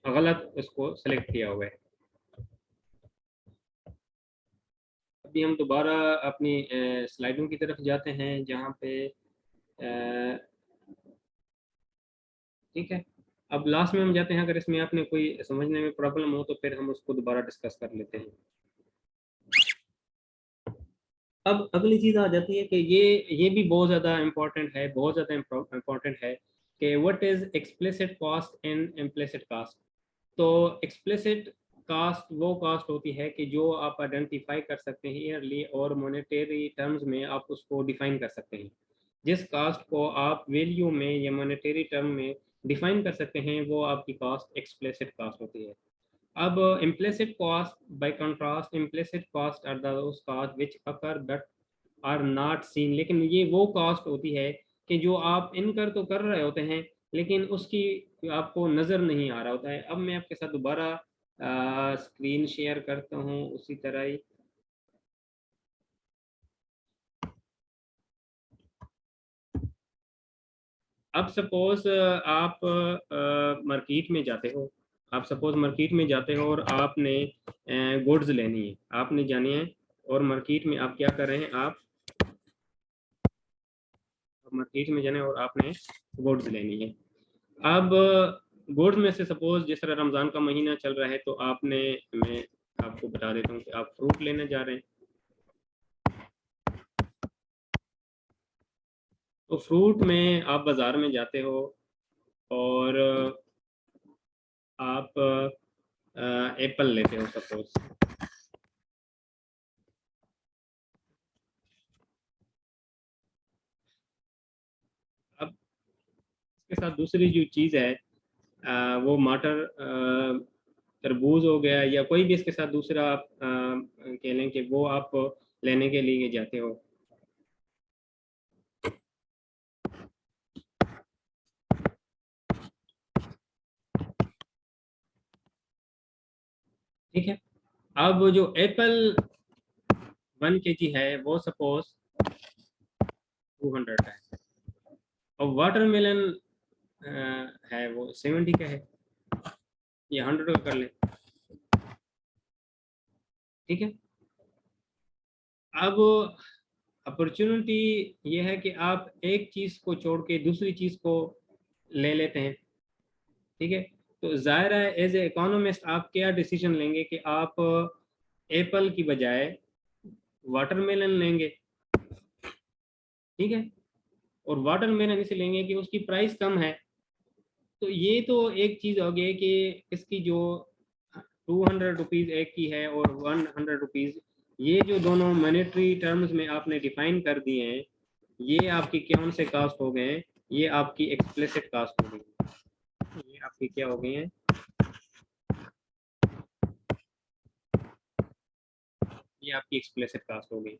गलत उसको सेलेक्ट किया हुआ है। अभी हम दोबारा अपनी स्लाइडों की तरफ जाते हैं, जहाँ पे ठीक है। अब लास्ट में हम जाते हैं, अगर इसमें आपने कोई समझने में प्रॉब्लम हो तो फिर हम उसको दोबारा डिस्कस कर लेते हैं। अब अगली चीज आ जाती है कि ये भी बहुत ज़्यादा इम्पोर्टेंट है, बहुत ज़्यादा इम्पोर्टेंट है कि what is explicit cost and implicit cost. तो एक्सप्लिसिट कास्ट वो कास्ट होती है कि जो आप आइडेंटिफाई कर सकते हैं ईयरली और मॉनेटरी टर्म्स में आप उसको डिफाइन कर सकते हैं। जिस कास्ट को आप वैल्यू में या मॉनेटरी टर्म में डिफाइन कर सकते हैं वो आपकी कास्ट एक्सप्लिसिट कास्ट होती है। अब implicit cost, by contrast, implicit cost are those costs which occur but are not seen। लेकिन ये वो कॉस्ट होती है कि जो आप इनकर तो कर रहे होते हैं लेकिन उसकी आपको नज़र नहीं आ रहा होता है। अब मैं आपके साथ दोबारा स्क्रीन शेयर करता हूँ उसी तरह ही। अब सपोज आप मार्केट में जाते हो, आप सपोज मार्केट में जाते हो और आपने गुड्स लेनी है, आपने जानी है, और मार्केट में आप क्या कर रहे हैं, आप मार्केट में जाने और आपने गुड्स लेनी है। अब गुड्स में से सपोज जिस तरह रमज़ान का महीना चल रहा है तो आपने, मैं आपको बता देता हूँ कि आप फ्रूट लेने जा रहे हैं। तो फ्रूट में आप बाज़ार में जाते हो और आप एप्पल लेते हो सपोज। अब इसके साथ दूसरी जो चीज़ है वो मटर, तरबूज हो गया, या कोई भी इसके साथ दूसरा आप कह लें कि वो आप लेने के लिए जाते हो। ठीक है। अब जो एप्पल 1 kg है वो सपोज 200 है, और वाटरमेलन है वो 70 का है, ये 100 का कर लें, ठीक है। अब अपॉर्चुनिटी ये है कि आप एक चीज़ को छोड़ के दूसरी चीज़ को ले लेते हैं, ठीक है। तो जाहिर है एज ए इकोनॉमिस्ट आप क्या डिसीजन लेंगे कि आप एप्पल की बजाय वाटरमेलन लेंगे, ठीक है। और वाटरमेलन इसे लेंगे कि उसकी प्राइस कम है। तो ये तो एक चीज़ हो गई कि इसकी जो 200 रुपीज़ एक की है और 100 रुपीज़, ये जो दोनों मॉनेटरी टर्म्स में आपने डिफाइन कर दिए हैं, ये आपकी कौन से कास्ट हो गए हैं, ये आपकी एक्सप्लिसिट कास्ट हो गई, ये आपकी क्या हो गई हैं, ये आपकी एक्सप्लिसिट कास्ट हो गई।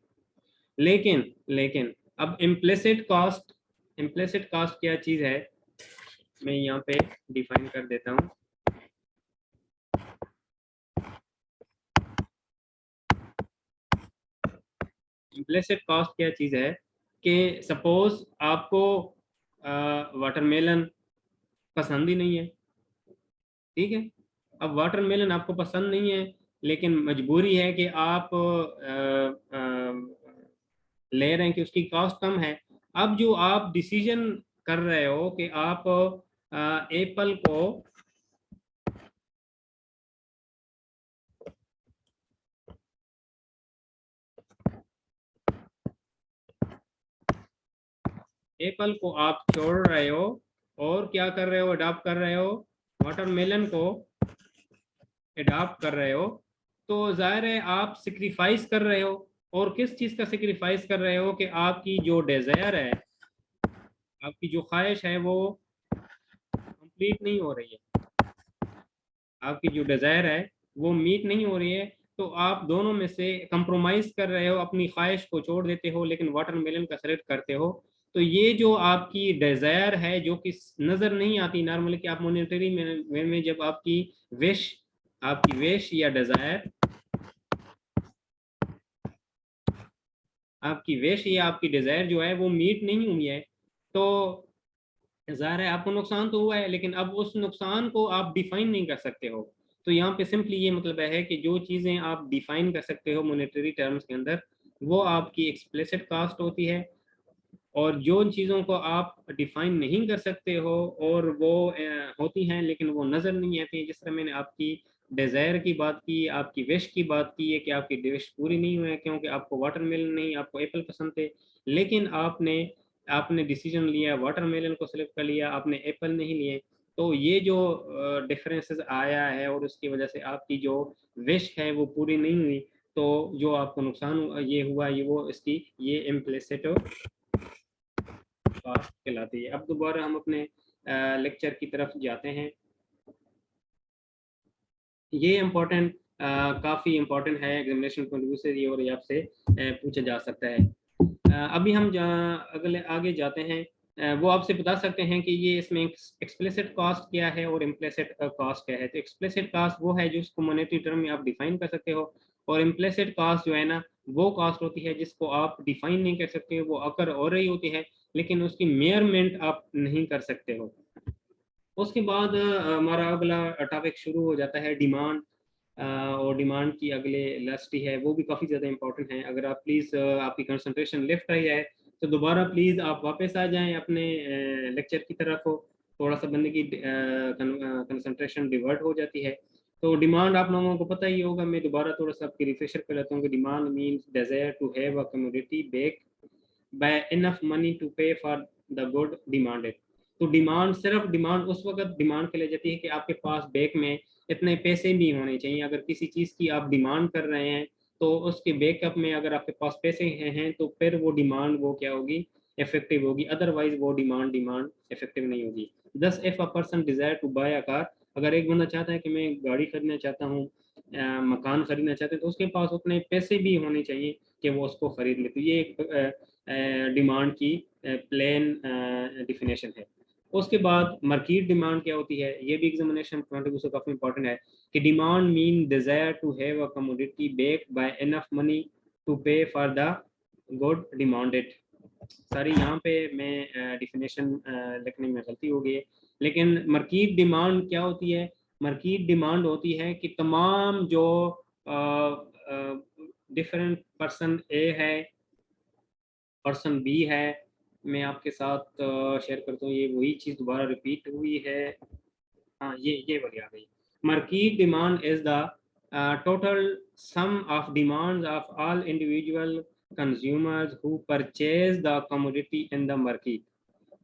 लेकिन लेकिन अब इम्प्लिसिट कास्ट क्या चीज़ है, मैं यहाँ पे डिफाइन कर देता हूँ। इम्प्लिसिट कॉस्ट क्या चीज़ है कि सपोज आपको वाटरमेलन पसंद ही नहीं है, ठीक है। अब वाटरमेलन आपको पसंद नहीं है, लेकिन मजबूरी है कि आप ले रहे हैं कि उसकी कॉस्ट कम है। अब जो आप डिसीजन कर रहे हो कि आप एप्पल को आप छोड़ रहे हो और क्या कर रहे हो, अडॉप्ट कर रहे हो, वाटरमेलन को अडॉप्ट कर रहे हो, तो जाहिर है आप सेक्रीफाइस कर रहे हो। और किस चीज़ का सेक्रीफाइस कर रहे हो कि आपकी जो डिज़ायर है, आपकी जो ख्वाहिश है वो कंप्लीट नहीं हो रही है, आपकी जो डिज़ायर है वो मीट नहीं हो रही है। तो आप दोनों में से कंप्रोमाइज़ कर रहे हो, अपनी ख्वाहिश को छोड़ देते हो लेकिन वाटरमेलन का सेलेक्ट करते हो। तो ये जो आपकी डिज़ायर है जो कि नज़र नहीं आती नॉर्मली, कि आप मॉनेटरी में जब आपकी विश या डिज़ायर, आपकी विश या आपकी डिज़ायर जो है वो मीट नहीं हुई है, तो ज़ाहिर है आपको नुकसान तो हुआ है, लेकिन अब उस नुकसान को आप डिफाइन नहीं कर सकते हो। तो यहाँ पे सिंपली ये मतलब है कि जो चीज़ें आप डिफाइन कर सकते हो मॉनेटरी टर्म्स के अंदर, वो आपकी एक्सप्लिसिट कास्ट होती है। और जो चीज़ों को आप डिफाइन नहीं कर सकते हो और वो होती हैं लेकिन वो नज़र नहीं आती, जिस तरह मैंने आपकी डिज़ायर की बात की, आपकी विश की बात की है कि आपकी विश पूरी नहीं हुई है क्योंकि आपको वाटरमेलन नहीं, आपको एप्पल पसंद थे, लेकिन आपने आपने डिसीजन लिया, वाटरमेलन को सिलेक्ट कर लिया, आपने एप्पल नहीं लिए। तो ये जो डिफरेंसेस आया है और उसकी वजह से आपकी जो विश है वो पूरी नहीं हुई, तो जो आपको नुकसान ये हुआ, ये वो इसकी ये इम्प्लिसिट बात कहलाती है। अब दोबारा हम अपने लेक्चर की तरफ जाते हैं। ये इम्पोर्टेंट, काफ़ी इम्पोर्टेंट है एग्जामिनेशन पॉइंट ऑफ व्यू से, ये और ये आपसे पूछा जा सकता है। अभी हम अगले आगे जाते हैं। वो आपसे बता सकते हैं कि ये इसमें एक्सप्लिसिट कॉस्ट क्या है और इम्प्लिसिट कॉस्ट क्या है। तो एक्सप्लिसिट कॉस्ट वो है जिसको मॉनेटरी टर्म में आप डिफाइन कर सकते हो, और इम्प्लिसिट कॉस्ट जो है ना, वो कॉस्ट होती है जिसको आप डिफाइन नहीं कर सकते, वो अकर हो रही होती है लेकिन उसकी मेयरमेंट आप नहीं कर सकते हो। उसके बाद हमारा अगला टॉपिक शुरू हो जाता है डिमांड। और डिमांड की अगले लिस्ट ही है, वो भी काफ़ी ज़्यादा इंपॉर्टेंट है। अगर आप प्लीज़ आपकी कंसंट्रेशन लेफ्ट रही है तो दोबारा प्लीज़ आप वापस आ जाएं अपने लेक्चर की तरफ हो, थोड़ा सा बंदे की कंसंट्रेशन डिवर्ट हो जाती है। तो डिमांड आप लोगों को पता ही होगा, मैं दोबारा थोड़ा सा आपकी रिफ्रेशर कर लेता हूँ कि demand means desire to have a commodity backed by enough money to pay for the good demanded. तो डिमांड, सिर्फ डिमांड उस वक्त डिमांड के लिए जाती है कि आपके पास बैक में इतने पैसे भी होने चाहिए। अगर किसी चीज़ की आप डिमांड कर रहे हैं तो उसके बैकअप में अगर आपके पास पैसे हैं तो फिर वो डिमांड वो क्या होगी, इफेक्टिव होगी, अदरवाइज वो डिमांड डिमांड इफेक्टिव नहीं होगी। Thus if a person desire to buy a car, अगर एक बंदा चाहता है कि मैं गाड़ी खरीदना चाहता हूँ, मकान खरीदना चाहते हैं, तो उसके पास उतने पैसे भी होने चाहिए कि वो उसको खरीद ले। तो ये एक डिमांड की प्लेन डिफिनेशन है। उसके बाद मार्केट डिमांड क्या होती है, ये भी एग्जामिनेशन पॉइंट ऑफ व्यू से काफी इंपॉर्टेंट है कि demand mean desire to have a commodity backed by enough money to pay for the good demanded. सारी यहाँ पे मैं डिफिनेशन लिखने में गलती हो गई है। लेकिन मार्केट डिमांड क्या होती है? मार्केट डिमांड होती है कि तमाम जो डिफरेंट पर्सन ए है, पर्सन बी है, मैं आपके साथ शेयर करता हूँ, ये वही चीज़ दोबारा रिपीट हुई है। हाँ, ये वाली आ गई। Market demand is the total sum of demands of all individual consumers who purchase the commodity in the market.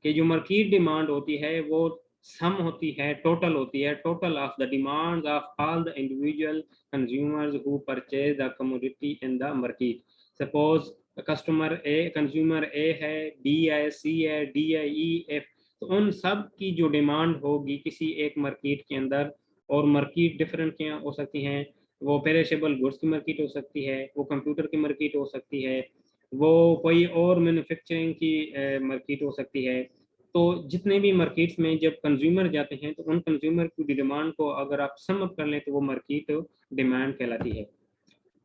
कि जो मार्केट डिमांड होती है वो सम होती है, टोटल होती है, total of the demands of all the individual consumers who purchase the commodity in the market. Suppose customer A, consumer A है, बी है, सी है, डी है, ई, एफ, तो उन सब की जो डिमांड होगी किसी एक मार्केट के अंदर, और मार्केट डिफरेंट क्या हो सकती हैं, वो पेरिशेबल गुड्स की मार्केट हो सकती है, वो कंप्यूटर की मार्केट हो सकती है, वो कोई और मैन्युफैक्चरिंग की मार्केट हो सकती है। तो जितने भी मार्केट्स में जब कंज्यूमर जाते हैं तो उन कंज्यूमर की डिमांड को अगर आप सम अप कर लें तो वो मार्केट डिमांड कहलाती है।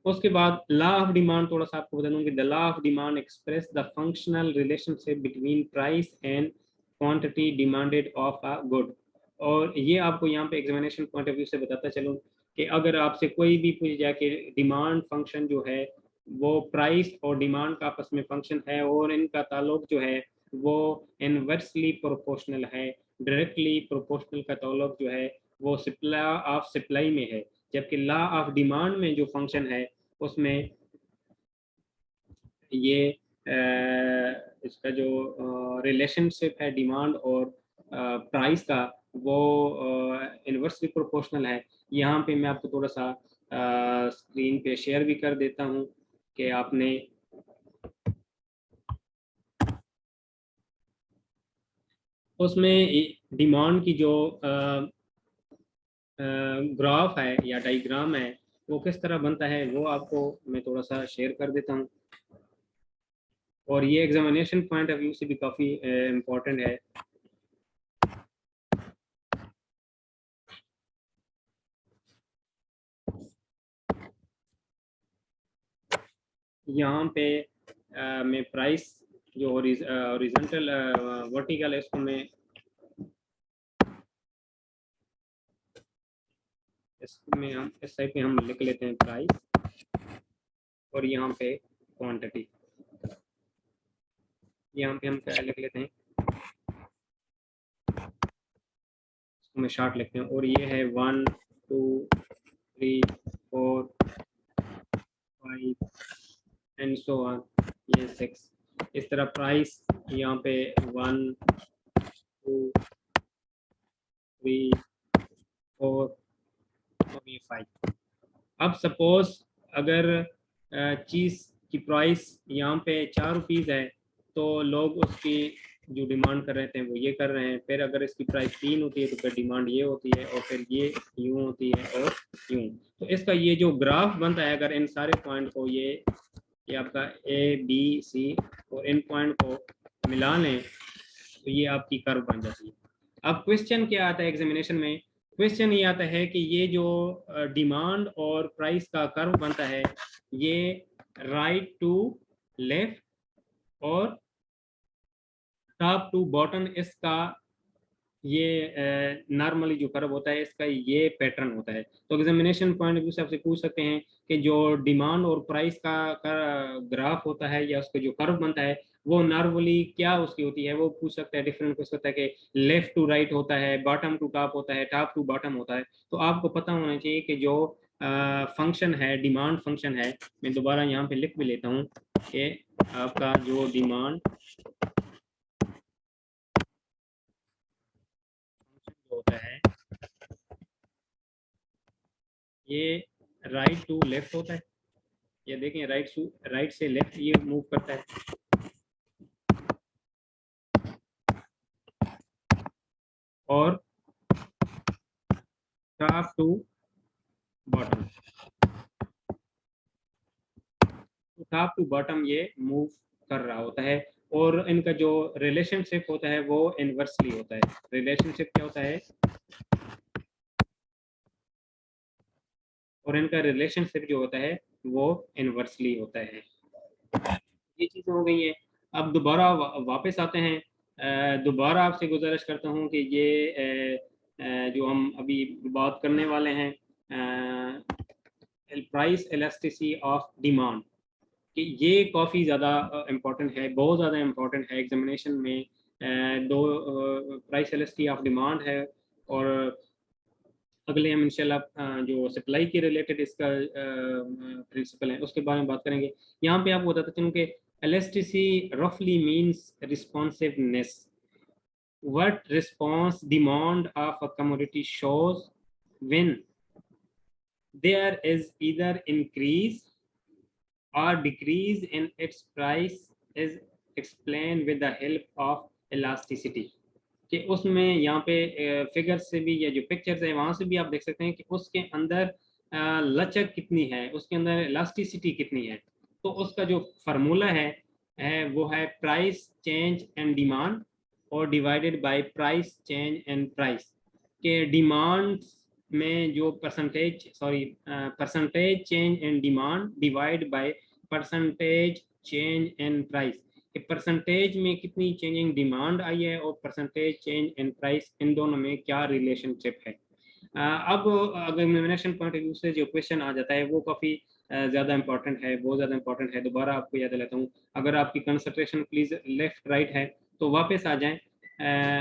उसके बाद लॉ ऑफ डिमांड थोड़ा सा आपको बता दूं कि the law of demand express the functional relationship between price and quantity demanded of a good. और ये आपको यहाँ पे एग्जामिनेशन पॉइंट ऑफ व्यू से बताता चलूँ कि अगर आपसे कोई भी पूछ जाए कि डिमांड फंक्शन जो है वो प्राइस और डिमांड का आपस में फंक्शन है और इनका ताल्लुक जो है वो इनवर्सली प्रोपोर्शनल है, डायरेक्टली प्रोपोर्शनल का ताल्लुक जो है वो सप्लाई ऑफ सप्लाई में है, जबकि लॉ ऑफ डिमांड में जो फंक्शन है उसमें ये इसका जो रिलेशनशिप है डिमांड और प्राइस का वो इनवर्सली प्रोपोर्शनल है। यहाँ पे मैं आपको थोड़ा सा स्क्रीन पे शेयर भी कर देता हूँ कि आपने उसमें डिमांड की जो ग्राफ है या डायग्राम है वो किस तरह बनता है वो आपको मैं थोड़ा सा शेयर कर देता हूँ। और ये एग्जामिनेशन पॉइंट ऑफ व्यू से भी काफ़ी इम्पोर्टेंट है। यहाँ पे मैं प्राइस जो हॉरिजॉन्टल वर्टिकल है इसको मैं इसमें हम इस साइड पे हम लिख लेते हैं प्राइस, और यहाँ पे क्वांटिटी, यहाँ पे हम क्या लिख लेते हैं, इसको मैं शार्ट लिखते हैं। और ये है 1 2 3 4 5 एंड सो ऑन, ये 6। इस तरह प्राइस यहाँ पे 1 2 3 4 और ये 5। अब सपोज अगर चीज़ की प्राइस यहाँ पे 4 रुपीज़ है तो लोग उसकी जो डिमांड कर रहे थे वो ये कर रहे हैं। फिर अगर इसकी प्राइस 3 होती है तो फिर डिमांड ये होती है, और फिर ये यूँ होती है और यूँ। तो इसका ये जो ग्राफ बनता है, अगर इन सारे पॉइंट को ये आपका ए बी सी और इन पॉइंट को मिला लें तो ये आपकी कर्व बन जाती है। अब क्वेश्चन क्या आता है एग्जामिनेशन में? क्वेश्चन ये आता है कि ये जो डिमांड और प्राइस का कर्व बनता है ये राइट टू लेफ्ट और टॉप टू बॉटम, इसका ये नॉर्मली जो कर्व होता है इसका ये पैटर्न होता है। तो एग्जामिनेशन पॉइंट ऑफ व्यू से आपसे पूछ सकते हैं कि जो डिमांड और प्राइस का ग्राफ होता है या उसका जो कर्व बनता है वो नॉर्मली क्या उसकी होती है, वो पूछ सकता है। डिफरेंट पूछ सकता है कि लेफ्ट टू राइट होता है, बॉटम टू टॉप होता है, टॉप टू बॉटम होता है। तो आपको पता होना चाहिए कि जो फंक्शन है, डिमांड फंक्शन है, मैं दोबारा यहाँ पे लिख भी लेता हूँ कि आपका जो डिमांड होता है ये राइट टू लेफ्ट होता है। ये देखें, राइट से लेफ्ट ये मूव करता है, और top to bottom, top to bottom ये मूव कर रहा होता है। और इनका जो रिलेशनशिप होता है वो इनवर्सली होता है। रिलेशनशिप क्या होता है, और इनका रिलेशनशिप जो होता है वो इनवर्सली होता है। ये चीज़ें हो गई हैं। अब दोबारा वापस आते हैं दोबारा आपसे गुजारिश करता हूँ कि ये जो हम अभी बात करने वाले हैं प्राइस इलास्टिसिटी ऑफ डिमांड, कि ये काफ़ी ज़्यादा इम्पोर्टेंट है, बहुत ज़्यादा इम्पोर्टेंट है एग्जामिनेशन में। दो प्राइस इलास्टिसिटी ऑफ डिमांड है, और अगले हम इंशाल्लाह जो सप्लाई के रिलेटेड इसका प्रिंसिपल है उसके बारे में बात करेंगे। यहाँ पे आपको बताते चलूँ कि इलास्टिसिटी रफली means responsiveness, what response demand of a commodity shows when there is either increase or decrease in its price is explained with the help of elasticity। कि उसमें यहाँ पे फिगर से भी या जो पिक्चर्स है वहाँ से भी आप देख सकते हैं कि उसके अंदर लचक कितनी है, उसके अंदर इलास्टिसिटी कितनी है। तो उसका जो फार्मूला है वो है प्राइस चेंज एंड डिमांड और divided by price change and price. के डिमांड में जो percentage change and demand divide by percentage change and price, कि परसेंटेज में कितनी चेंजिंग डिमांड आई है और परसेंटेज चेंज इन प्राइस, इन दोनों में क्या रिलेशनशिप है। अब अगर एग्जामिनेशन पॉइंट ऑफ व्यू से जो क्वेश्चन आ जाता है वो काफ़ी ज़्यादा इंपॉर्टेंट है, बहुत ज़्यादा इंपॉर्टेंट है। दोबारा आपको याद दिलाता हूँ, अगर आपकी कंसंट्रेशन प्लीज़ लेफ्ट राइट है तो वापस आ जाएं।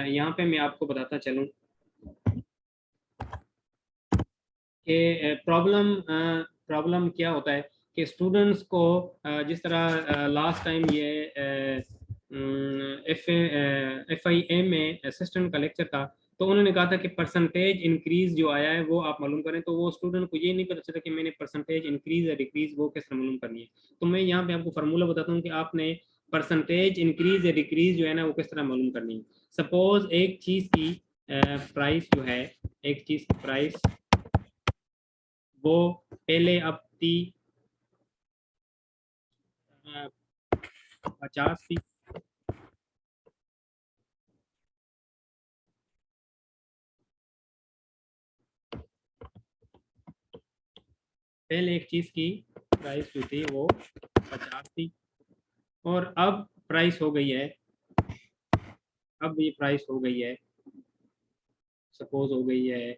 यहाँ पे मैं आपको बताता चलूँ कि प्रॉब्लम क्या होता है कि स्टूडेंट्स को जिस तरह लास्ट टाइम ये FIA में असिस्टेंट का लेक्चर था, तो उन्होंने कहा था कि परसेंटेज इंक्रीज जो आया है वो आप मालूम करें। तो वो स्टूडेंट को ये नहीं पता चलता कि मैंने परसेंटेज इंक्रीज या डिक्रीज वो किस तरह मालूम करनी है। तो मैं यहाँ पे आपको फार्मूला बताता हूँ कि आपने परसेंटेज इंक्रीज या डिक्रीज जो है ना वो किस तरह मालूम करनी है। सपोज एक चीज़ की प्राइस जो है, एक चीज़ की प्राइस वो पहले अब थी 50 थी, पहले एक चीज़ की प्राइस जो थी वो 50 थी, और अब प्राइस हो गई है, अब ये प्राइस हो गई है, सपोज हो गई है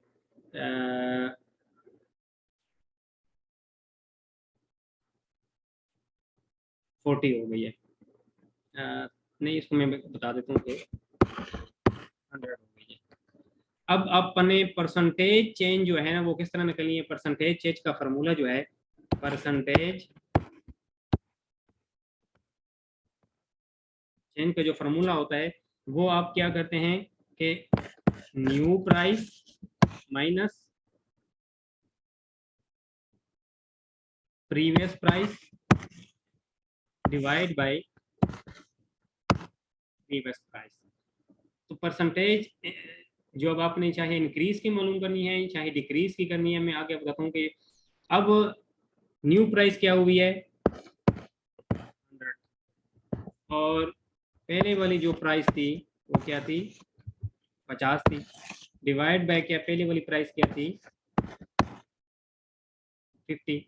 40 हो गई है। नहीं, इसको मैं बता देता हूँ कि 100 हो गई है। अब अपने परसेंटेज चेंज जो है ना वो किस तरह निकलनी है। परसेंटेज चेंज का फार्मूला जो है, परसेंटेज चेंज का जो फार्मूला होता है वो आप क्या करते हैं कि new price minus previous price divide by previous price. तो परसेंटेज जो अब आपने चाहे इंक्रीज की मालूम करनी है चाहे डिक्रीज की करनी है, मैं आगे बताता हूँ कि अब न्यू प्राइस क्या हुई है 100, और पहले वाली जो प्राइस थी वो क्या थी 50 थी, डिवाइड बाय क्या पहले वाली प्राइस क्या थी 50,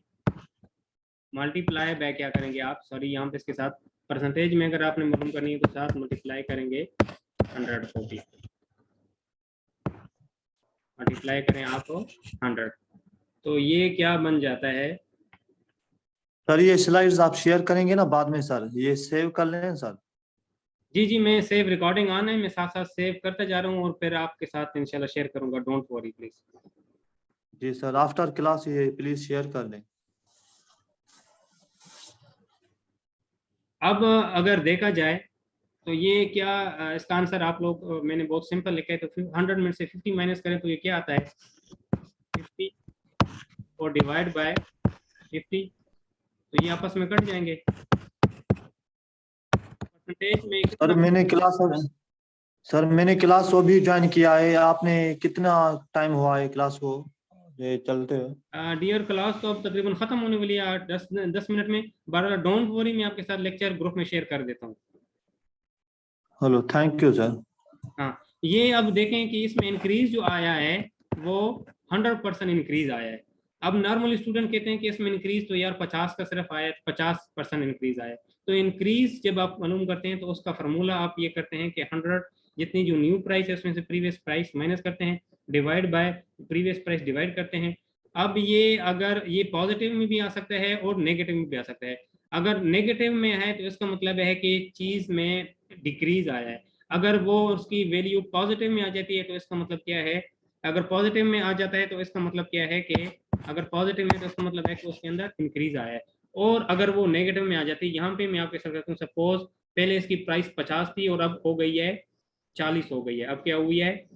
मल्टीप्लाई बाय क्या करेंगे आप, सॉरी यहाँ पे इसके साथ परसेंटेज में अगर आपने मालूम करनी है तो साथ मल्टीप्लाई करेंगे 140, मल्टीप्लाई करें आप 100, तो ये क्या बन जाता है। सर ये स्लाइड्स आप शेयर करेंगे ना बाद में सर, ये सेव कर लें सर। जी जी, मैं सेव रिकॉर्डिंग ऑन है, मैं साथ साथ सेव करता जा रहा हूँ और फिर आपके साथ इंशाल्लाह शेयर करूंगा, डोंट वरी प्लीज। जी सर, आफ्टर क्लास ये प्लीज शेयर कर दें। अब अगर देखा जाए तो ये क्या इसका आंसर आप लोग मैंने बहुत सिंपल लिखा है, तो 100 में से 50 माइनस करें तो ये क्या आता है 50 और डिवाइड बाय 50, तो ये आपस में कट जाएंगे। परसेंटेज में सर मैंने क्लास वो भी ज्वाइन किया है, आपने कितना टाइम हुआ है क्लास को ये चलते हुए? डियर क्लास तो अब तकरीबन खत्म होने वाली है 10 मिनट में। बारह डोंट वरी, मैं आपके साथ लेक्चर ग्रुप में शेयर कर देता हूँ। Hello, thank you sir. हाँ, ये अब देखें कि इसमें इंक्रीज जो आया है वो 100% इंक्रीज आया है। अब नॉर्मल स्टूडेंट कहते हैं कि इसमें इंक्रीज तो यार 50 का सिर्फ आया, 50% इंक्रीज आया, तो इंक्रीज जब आप मालूम करते हैं तो उसका फार्मूला आप ये करते हैं कि 100 जितनी जो न्यू प्राइस है उसमें से प्रीवियस प्राइस माइनस करते हैं, divide by previous price divide करते हैं। अब ये अगर ये पॉजिटिव में भी आ सकता है और नेगेटिव में भी आ सकता है। अगर नेगेटिव में है तो इसका मतलब है कि चीज में डिक्रीज आया है। अगर वो उसकी वैल्यू पॉजिटिव में आ जाती है तो इसका मतलब क्या है, अगर पॉजिटिव में आ जाता है तो इसका मतलब क्या है कि अगर पॉजिटिव में तो इसका मतलब है कि उसके अंदर इंक्रीज आया है। और अगर वो नेगेटिव में आ जाती है, यहाँ पे मैं आपके साथ करता हूँ, सपोज पहले इसकी प्राइस 50 थी और अब हो गई है 40 हो गई है। अब क्या हुई है,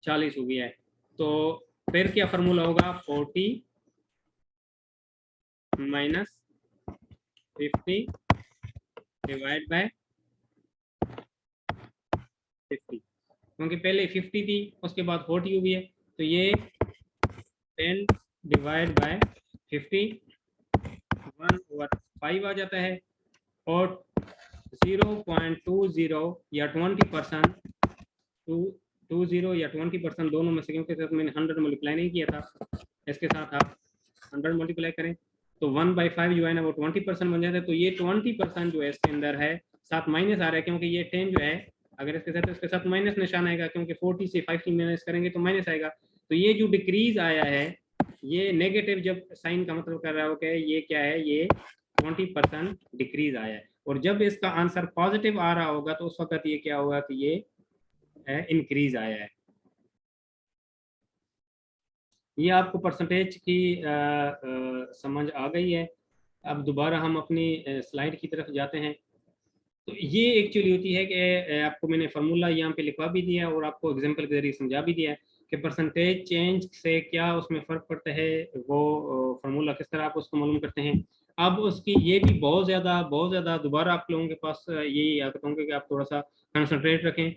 40 हो गया है। तो फिर क्या फार्मूला होगा, 40 माइनस 50 डिवाइड बाय 50, क्योंकि पहले 50 थी उसके बाद 40 हो गई है। तो ये 10 डिवाइड बाय 50 1/5 आ जाता है। और 0.20 या 20%, 20 या 20% दोनों में से, क्योंकि साथ मैंने 100 मल्टीप्लाई नहीं किया था, इसके साथ आप 100 मल्टीप्लाई करें तो 1/5 जो है ना वो 20% बन जाता है। तो ये 20% जो है इसके अंदर है, साथ माइनस आ रहा है क्योंकि ये 10 जो है अगर इसके साथ माइनस निशान आएगा, क्योंकि 40 से 50 माइनस करेंगे तो माइनस आएगा। तो ये जो डिक्रीज आया है, ये नेगेटिव जब साइन का मतलब कर रहा हो कि ये क्या है, ये 20% डिक्रीज आया है। और जब इसका आंसर पॉजिटिव आ रहा होगा तो उस वक्त ये क्या होगा कि ये इंक्रीज आया है। ये आपको परसेंटेज की समझ आ गई है। अब दोबारा हम अपनी स्लाइड की तरफ जाते हैं। तो ये एक्चुअली होती है कि आपको मैंने फार्मूला यहाँ पे लिखवा भी दिया और आपको एग्जांपल के जरिए समझा भी दिया है कि परसेंटेज चेंज से क्या उसमें फ़र्क पड़ता है, वो फार्मूला किस तरह आप उसको मालूम करते हैं। अब उसकी ये भी बहुत ज़्यादा दोबारा आप लोगों के पास यही याद रखूँगा कि आप थोड़ा सा कंसंट्रेट रखें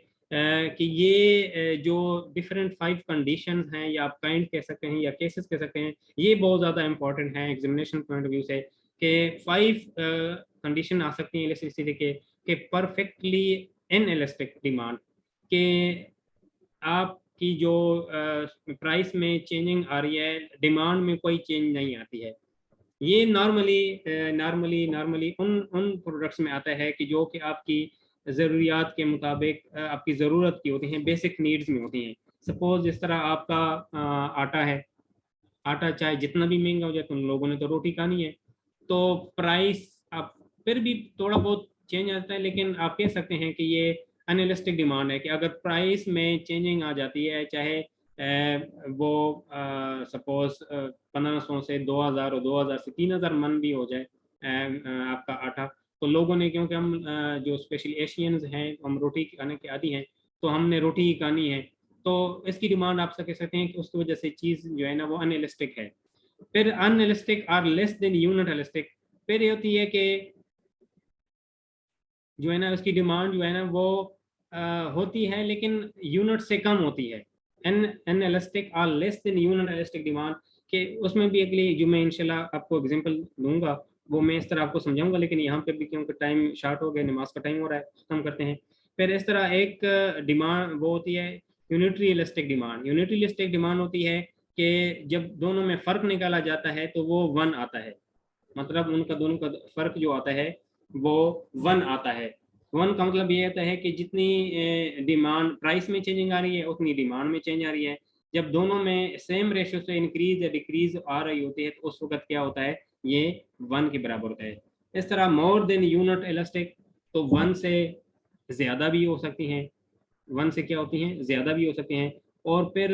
कि ये जो डिफरेंट 5 कंडीशन हैं या आप काइंड कह सकते हैं या केसेस कह सकते हैं, ये बहुत ज़्यादा इंपॉर्टेंट है एग्जामिनेशन पॉइंट ऑफ व्यू से कि 5 कंडीशन आ सकती हैं इलेक्ट्रिसिटी के परफेक्टली इनएलास्टिक डिमांड के आपकी जो प्राइस में चेंजिंग आ रही है, डिमांड में कोई चेंज नहीं आती है। ये नॉर्मली उन प्रोडक्ट्स में आता है कि जो कि आपकी ज़रूरियात के मुताबिक आपकी ज़रूरत की होती हैं, बेसिक नीड्स में होती हैं। सपोज जिस तरह आपका आटा है, आटा चाहे जितना भी महंगा हो जाए तो उन लोगों ने तो रोटी खानी है, तो प्राइस आप फिर भी थोड़ा बहुत चेंज आता है, लेकिन आप कह सकते हैं कि ये अनरियलिस्टिक डिमांड है कि अगर प्राइस में चेंजिंग आ जाती है, चाहे वो सपोज 1500 से 2000 और 2000 से 3000 मन भी हो जाए आपका आटा, तो लोगों ने, क्योंकि हम जो स्पेशली एशियंस हैं हम रोटी खाने के आदी हैं, तो हमने रोटी ही खानी है, तो इसकी डिमांड आप कह सकते हैं कि उसकी वजह से चीज़ जो है ना वो अनरियलिस्टिक है। फिर unrealistic or less than unit realistic, फिर ये होती है कि जो है ना उसकी डिमांड जो है ना वो होती है लेकिन यूनिट से कम होती है। Unrealistic or less than unit realistic demand के उसमें भी अगली जो मैं इंशाल्लाह आपको एग्जांपल दूंगा वो मैं इस तरह आपको समझाऊंगा, लेकिन यहाँ पे भी क्योंकि टाइम शॉर्ट हो गया, नमाज का टाइम हो रहा है, खत्म करते हैं। फिर इस तरह एक डिमांड वो होती है unitary realistic demand. Unitary realistic demand होती है कि जब दोनों में फ़र्क निकाला जाता है तो वो 1 आता है, मतलब उनका दोनों का फ़र्क जो आता है वो 1 आता है। 1 का मतलब ये आता है कि जितनी डिमांड प्राइस में चेंजिंग आ रही है उतनी डिमांड में चेंज आ रही है। जब दोनों में सेम रेशियो से इंक्रीज या डिक्रीज आ रही होती है तो उस वक्त क्या होता है, ये 1 के बराबर होता है। इस तरह मोर देन यूनिट इलास्टिक, तो 1 से ज़्यादा भी हो सकती हैं, 1 से क्या होती हैं, ज़्यादा भी हो सकते हैं। और फिर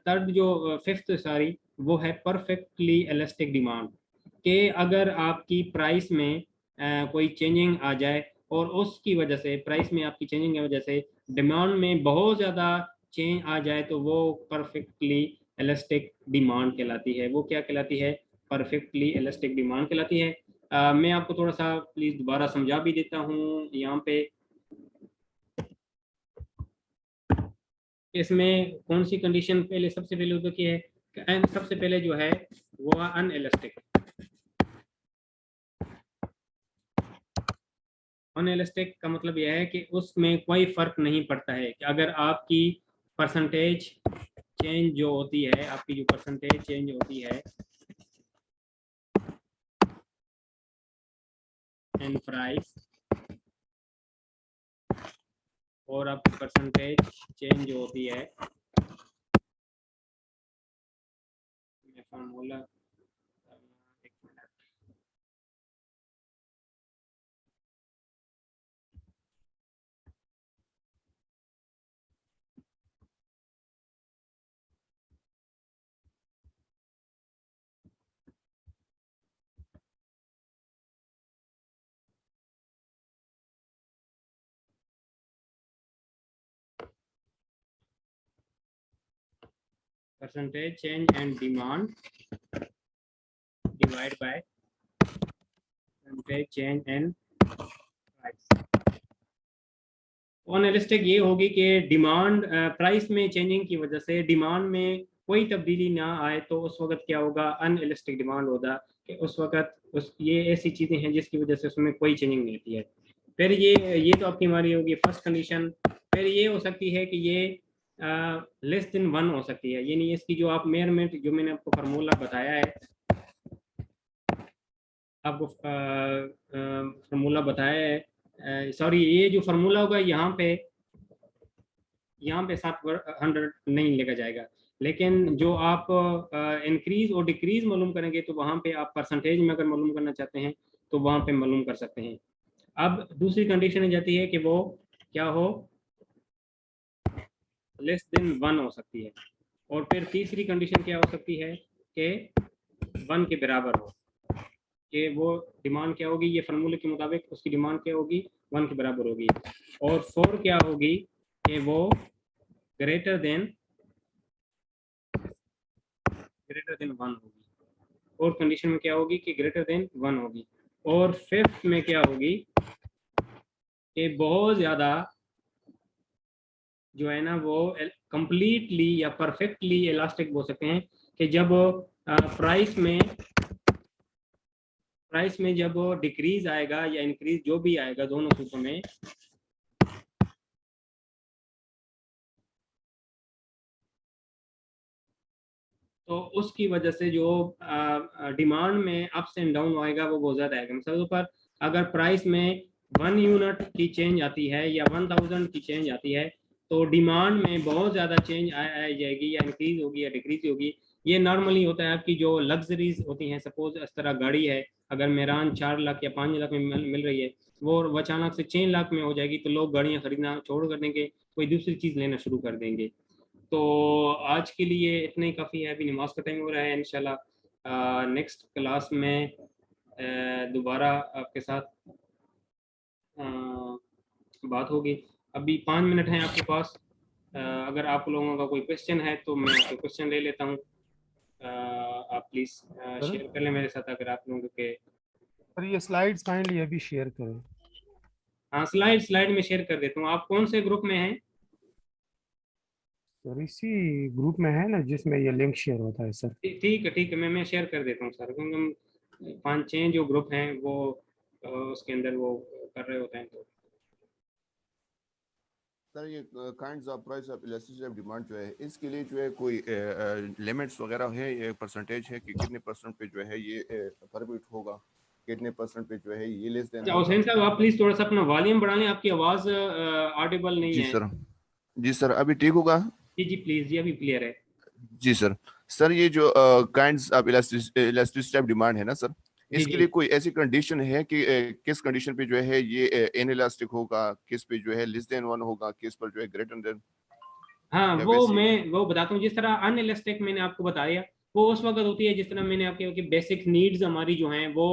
थर्ड जो फिफ्थ सारी वो है परफेक्टली इलास्टिक डिमांड, कि अगर आपकी प्राइस में कोई चेंजिंग आ जाए और उसकी वजह से प्राइस में आपकी चेंजिंग की वजह से डिमांड में बहुत ज़्यादा चेंज आ जाए तो वो परफेक्टली इलास्टिक डिमांड कहलाती है। वो क्या कहलाती है, परफेक्टली इलास्टिक डिमांड कहलाती है। मैं आपको थोड़ा सा प्लीज़ दोबारा समझा भी देता हूँ यहाँ पे, इसमें कौन सी कंडीशन पहले सबसे पहले होती की है, सबसे पहले जो है वो अनइलास्टिक। अनइलास्टिक का मतलब यह है कि उसमें कोई फर्क नहीं पड़ता है कि अगर आपकी परसेंटेज चेंज जो होती है, आपकी जो परसेंटेज चेंज होती है एंड प्राइस, और आपकी परसेंटेज चेंज जो होती है, formula percentage change and demand divide by percentage change and price। Unrealistic ये होगी कि डिमांड प्राइस में चेंजिंग की वजह से डिमांड में कोई तब्दीली ना आए, तो उस वक्त क्या होगा, अनरियलिस्टिक डिमांड होगा कि उस वक्त ये ऐसी चीज़ें हैं जिसकी वजह से उसमें कोई चेंजिंग नहीं होती है। फिर ये तो आपकी हमारी होगी फर्स्ट कंडीशन। फिर ये हो सकती है कि ये लेस देन 1 हो सकती है, यानी इसकी जो आप मेजरमेंट, जो मैंने आपको फार्मूला बताया है, आपको फार्मूला बताया है, सॉरी ये जो फार्मूला होगा यहाँ पे 700 नहीं लेकर जाएगा, लेकिन जो आप इंक्रीज और डिक्रीज मालूम करेंगे तो वहाँ पे आप परसेंटेज में अगर मालूम करना चाहते हैं तो वहाँ पे मालूम कर सकते हैं। अब दूसरी कंडीशन हो जाती है कि वो क्या हो, लेस देन 1 हो सकती है। और फिर तीसरी कंडीशन क्या हो सकती है कि 1 के बराबर हो, कि वो डिमांड क्या होगी, ये फार्मूले के मुताबिक उसकी डिमांड क्या होगी, 1 के बराबर होगी। और 4 क्या होगी कि वो ग्रेटर देन 1 होगी। और कंडीशन में क्या होगी कि ग्रेटर देन 1 होगी। और फिफ्थ में क्या होगी कि बहुत ज़्यादा जो है ना वो कंप्लीटली या परफेक्टली इलास्टिक बोल सकते हैं, कि जब प्राइस में जब डिक्रीज आएगा या इंक्रीज जो भी आएगा दोनों सूत्रों में, तो उसकी वजह से जो डिमांड में अप्स एंड डाउन आएगा वो बहुत ज़्यादा आएगा। मतलब पर अगर प्राइस में 1 यूनिट की चेंज आती है या 1000 की चेंज आती है तो डिमांड में बहुत ज़्यादा चेंज आ जाएगी, या इंक्रीज होगी या डिक्रीज होगी। ये नॉर्मली होता है आपकी जो लग्जरीज होती हैं, सपोज इस तरह गाड़ी है, अगर मेरान 4 लाख या 5 लाख में मिल रही है, वो अचानक से 6 लाख में हो जाएगी, तो लोग गाड़ियाँ खरीदना छोड़ कर देंगे, कोई दूसरी चीज़ लेना शुरू कर देंगे। तो आज के लिए इतना ही काफ़ी है, अभी नमाज का टाइम हो रहा है। इंशाल्लाह नेक्स्ट क्लास में दोबारा आपके साथ बात होगी। अभी 5 मिनट हैं आपके पास, अगर आप लोगों का कोई क्वेश्चन है तो मैं आपके क्वेश्चन ले लेता हूँ। आप प्लीज़ शेयर कर लें मेरे साथ अगर आप लोगों के। सर ये स्लाइड्स काइंडली अभी शेयर करें। हाँ, स्लाइड में शेयर कर देता हूँ। आप कौन से ग्रुप में हैं? सर इसी ग्रुप में है ना जिसमें ये लिंक शेयर होता है सर। ठीक है, मैं शेयर कर देता हूँ सर, क्योंकि हम 5-6 जो ग्रुप हैं वो उसके अंदर वो कर रहे होते हैं। तो सर ये kinds of price of elasticity of demand जो है, इसके लिए जो है कोई लिमिट्स वगैरह है, ये परसेंटेज है कि कितने परसेंट पे जो है ये परमिट होगा, कितने परसेंट पे जो है ये लेस देन। हुसैन साहब आप प्लीज थोड़ा सा अपना वॉल्यूम बढ़ा लें, आपकी आवाज ऑडिबल नहीं है। जी सर अभी ठीक होगा? जी प्लीज, जी अभी क्लियर है। जी सर ये जो kinds of elasticity of demand है ना सर, इसके लिए कोई ऐसी कंडीशन है कि किस कंडीशन पे जो है ये इनइलास्टिक होगा, किस पे जो है लेस देन 1 होगा, किस पर जो है ग्रेटर देन? हाँ वो बताता हूँ। जिस तरह अनइलास्टिक मैंने आपको बताया वो उस वक्त होती है जिस तरह मैंने आपके बेसिक नीड्स हमारी जो हैं वो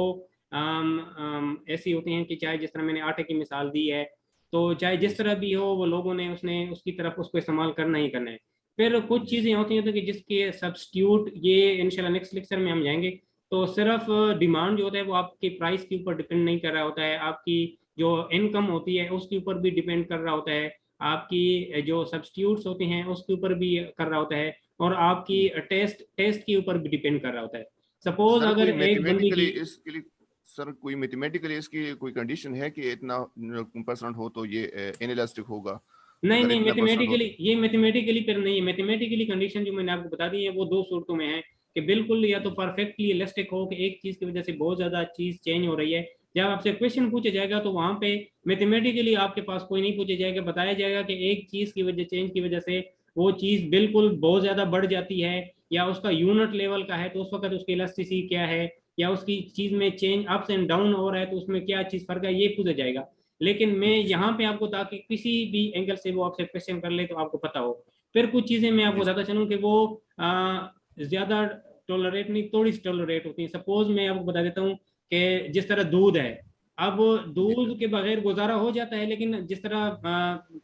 ऐसी होती हैं कि चाहे जिस तरह मैंने आटे की मिसाल दी है, तो चाहे जिस तरह भी हो वो लोगों ने उसकी तरफ उसको इस्तेमाल करना ही करना है। फिर कुछ चीज़ें होती हैं तो कि जिसके सब्स्टिट्यूट, ये इंशाल्लाह नेक्स्ट लेक्चर में हम जाएंगे। तो सिर्फ डिमांड जो होता है वो आपकी प्राइस के ऊपर डिपेंड नहीं कर रहा होता है, आपकी जो इनकम होती है उसके ऊपर भी डिपेंड कर रहा होता है, आपकी जो सब्स्टिट्यूट्स होते हैं उसके ऊपर भी कर रहा होता है, और आपकी टेस्ट के ऊपर भी डिपेंड कर रहा होता है। सपोज अगर एक बंदी की इसके लिए सर कोई मैथमेटिकली इसकी कोई कंडीशन है कि इतना परसेंट हो तो ये इनइलास्टिक होगा? नहीं मैथमेटिकली फिर नहीं है। मैथमेटिकली कंडीशन जो मैंने आपको बता दी है वो 2 सूरतों में है कि बिल्कुल या तो परफेक्टली इलास्टिक हो कि एक चीज की वजह से बहुत ज्यादा चीज चेंज हो रही है, जब आपसे क्वेश्चन पूछा जाएगा तो वहाँ पे मैथमेटिकली आपके पास कोई नहीं पूछा जाएगा, बताया जाएगा कि एक चीज़ की वजह चेंज की वजह से वो चीज़ बिल्कुल बहुत ज़्यादा बढ़ जाती है, या उसका यूनिट लेवल का है तो उस वक्त उसकी इलास्टिसिटी क्या है, या उसकी चीज़ में चेंज अप्स एंड डाउन हो रहा है तो उसमें क्या चीज़ फर्क है, ये पूछा जाएगा। लेकिन मैं यहाँ पे आपको, ताकि किसी भी एंगल से वो आपसे क्वेश्चन कर ले तो आपको पता हो। फिर कुछ चीज़ें मैं आपको बताता चलूँ कि वो ज़्यादा टॉलरेट नहीं, थोड़ी सी टॉलरेट होती है। सपोज मैं आपको बता देता हूँ कि जिस तरह दूध है, अब दूध के बगैर गुजारा हो जाता है, लेकिन जिस तरह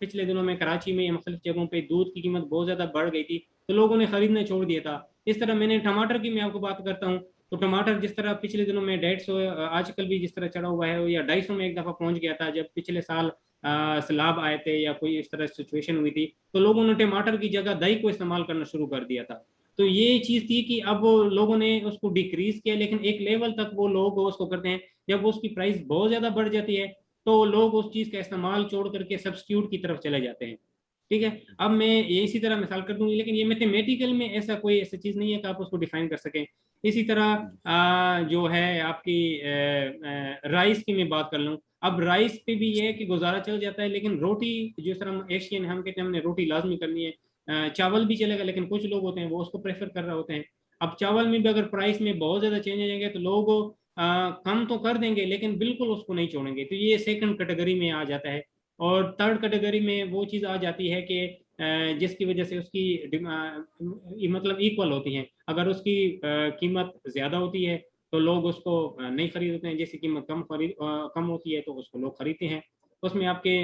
पिछले दिनों में कराची में या मुख्तलिफ जगहों पे दूध की कीमत बहुत ज़्यादा बढ़ गई थी तो लोगों ने खरीदना छोड़ दिया था। इस तरह मैंने टमाटर की मैं आपको बात करता हूँ तो टमाटर जिस तरह पिछले दिनों में 150, आजकल भी जिस तरह चढ़ा हुआ है, या 250 में एक दफ़ा पहुंच गया था जब पिछले साल सैलाब आए थे या कोई इस तरह सिचुएशन हुई थी, तो लोगों ने टमाटर की जगह दही को इस्तेमाल करना शुरू कर दिया था। तो ये चीज़ थी कि अब लोगों ने उसको डिक्रीज किया, लेकिन एक लेवल तक वो लोग उसको करते हैं। जब उसकी प्राइस बहुत ज़्यादा बढ़ जाती है तो लोग उस चीज़ का इस्तेमाल छोड़ करके सब्स्टिट्यूट की तरफ चले जाते हैं। ठीक है, अब मैं ये इसी तरह मिसाल कर दूंगी, लेकिन ये मैथमेटिकल में ऐसा कोई ऐसी चीज़ नहीं है कि आप उसको डिफाइन कर सकें। इसी तरह जो है आपकी राइस की मैं बात कर लूँ, अब राइस पे भी ये है कि गुजारा चल जाता है, लेकिन रोटी जिस तरह हम एशियन हम कहते हैं हमने रोटी लाजमी करनी है, चावल भी चलेगा, लेकिन कुछ लोग होते हैं वो उसको प्रेफर कर रहे होते हैं। अब चावल में भी अगर प्राइस में बहुत ज़्यादा चेंज हो जाएंगे तो लोग कम तो कर देंगे लेकिन बिल्कुल उसको नहीं छोड़ेंगे, तो ये सेकंड कैटेगरी में आ जाता है। और थर्ड कैटेगरी में वो चीज़ आ जाती है कि जिसकी वजह से उसकी मतलब इक्वल होती हैं। अगर उसकी कीमत ज़्यादा होती है तो लोग उसको नहीं खरीदते हैं, जैसी कीमत कम होती है तो उसको लोग खरीदते हैं। उसमें आपके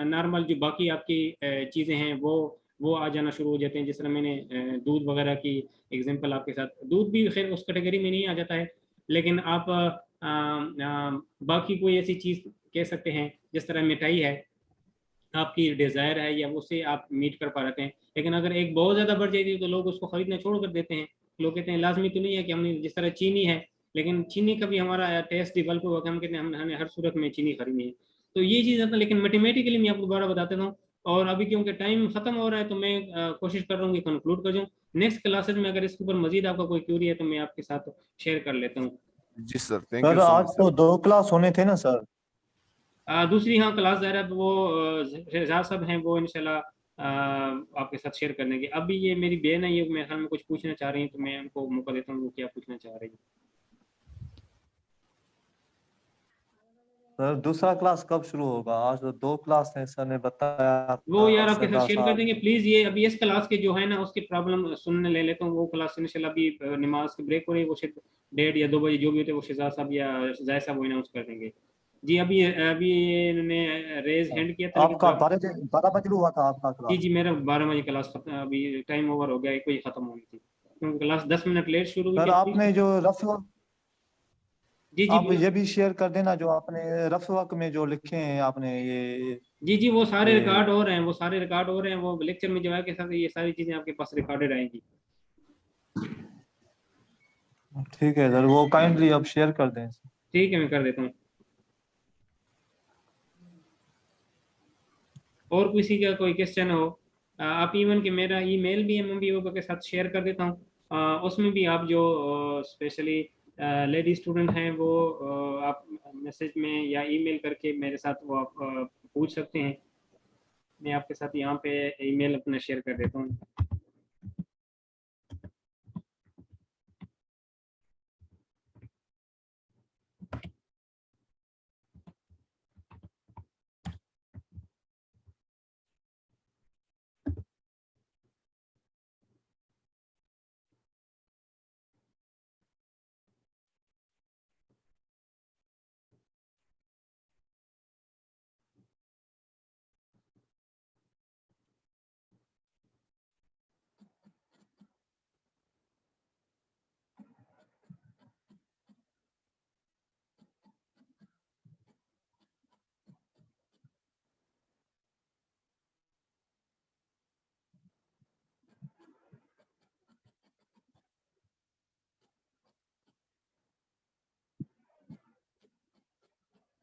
नॉर्मल जो बाकी आपकी चीज़ें हैं वो आ जाना शुरू हो जाते हैं। जिस तरह मैंने दूध वगैरह की एग्जांपल आपके साथ, दूध भी खैर उस कैटेगरी में नहीं आ जाता है, लेकिन आप बाकी कोई ऐसी चीज़ कह सकते हैं जिस तरह मिठाई है, आपकी डिज़ायर है या उसे आप मीट कर पा रहे हैं, लेकिन अगर एक बहुत ज़्यादा बढ़ जाती है तो लोग उसको खरीदना छोड़ कर देते हैं। लोग कहते हैं लाजमी तो नहीं है कि हमने, जिस तरह चीनी है, लेकिन चीनी का भी हमारा टेस्ट डेवलप हुआ कि हम कहते हैं हमने हर सूरत में चीनी खरीदनी है। तो ये चीज़ है, लेकिन मैथमेटिकली मैं आपको दोबारा बता देता हूँ। और अभी क्योंकि टाइम खत्म हो रहा है तो मैं कोशिश कर रहा हूँ कि कंक्लूड कर जाऊँ। नेक्स्ट क्लासेज में अगर इसके ऊपर मजीद आपका कोई क्यूरी है तो मैं आपके साथ शेयर कर लेता हूँ। जी sir, thank sir you so आज मच तो सर। 2 क्लास होने थे ना सर? दूसरी हाँ क्लास ज़ाहिर है वो शहजाद साहब हैं, वो इंशाल्लाह आपके साथ शेयर करने की। अभी ये मेरी बहन है, ये मेरे ख्याल में कुछ पूछना चाह रही हैं तो मैं उनको मौका देता हूँ वो क्या पूछना चाह रही है। सर दूसरा क्लास कब शुरू होगा? आज तो 2 क्लास है, सर ने बताया वो यार था आपके साथ सरदार शेयर कर साहब। देंगे प्लीज़। ये अभी इस क्लास के जो है ना उसकी प्रॉब्लम सुनने ले लेता हूँ। वो क्लास इंशाल्लाह अभी नमाज की ब्रेक हो रही है, वो शायद 1:30 या 2 बजे जो भी होते हैं वो शहजाद साहब या जायद साहब वो अनाउंस कर देंगे। जी अभी अभी इन्होंने रेज हैंड किया था, लेकिन आपका 12 बजे हुआ था आपका जी क्लास? जी मेरा 12 बजे क्लास खत्म, अभी टाइम ओवर हो गया, कोई ख़त्म होनी थी क्योंकि क्लास 10 मिनट लेट शुरू हुई सर थी। आपने जो रफ जी जी आप बोलो। ये भी शेयर कर देना जो आपने रफ वर्क में जो लिखे हैं आपने जी जी वो सारे ये रिकॉर्ड हो रहे हैं, वो सारे रिकॉर्ड हो रहे हैं, वो लेक्चर में जो है के साथ ये सारी चीज़ें आपके पास रिकॉर्डेड आएंगी। ठीक है सर, वो काइंडली आप शेयर कर दें। ठीक है मैं कर देता हूँ। और किसी का कोई क्वेश्चन हो आप इवन कि मेरा ईमेल भी है, मैं भी वो के साथ शेयर कर देता हूँ। उसमें भी आप जो स्पेशली लेडी स्टूडेंट हैं वो आप मैसेज में या ईमेल करके मेरे साथ वो आप पूछ सकते हैं। मैं आपके साथ यहाँ पे ईमेल अपना शेयर कर देता हूँ।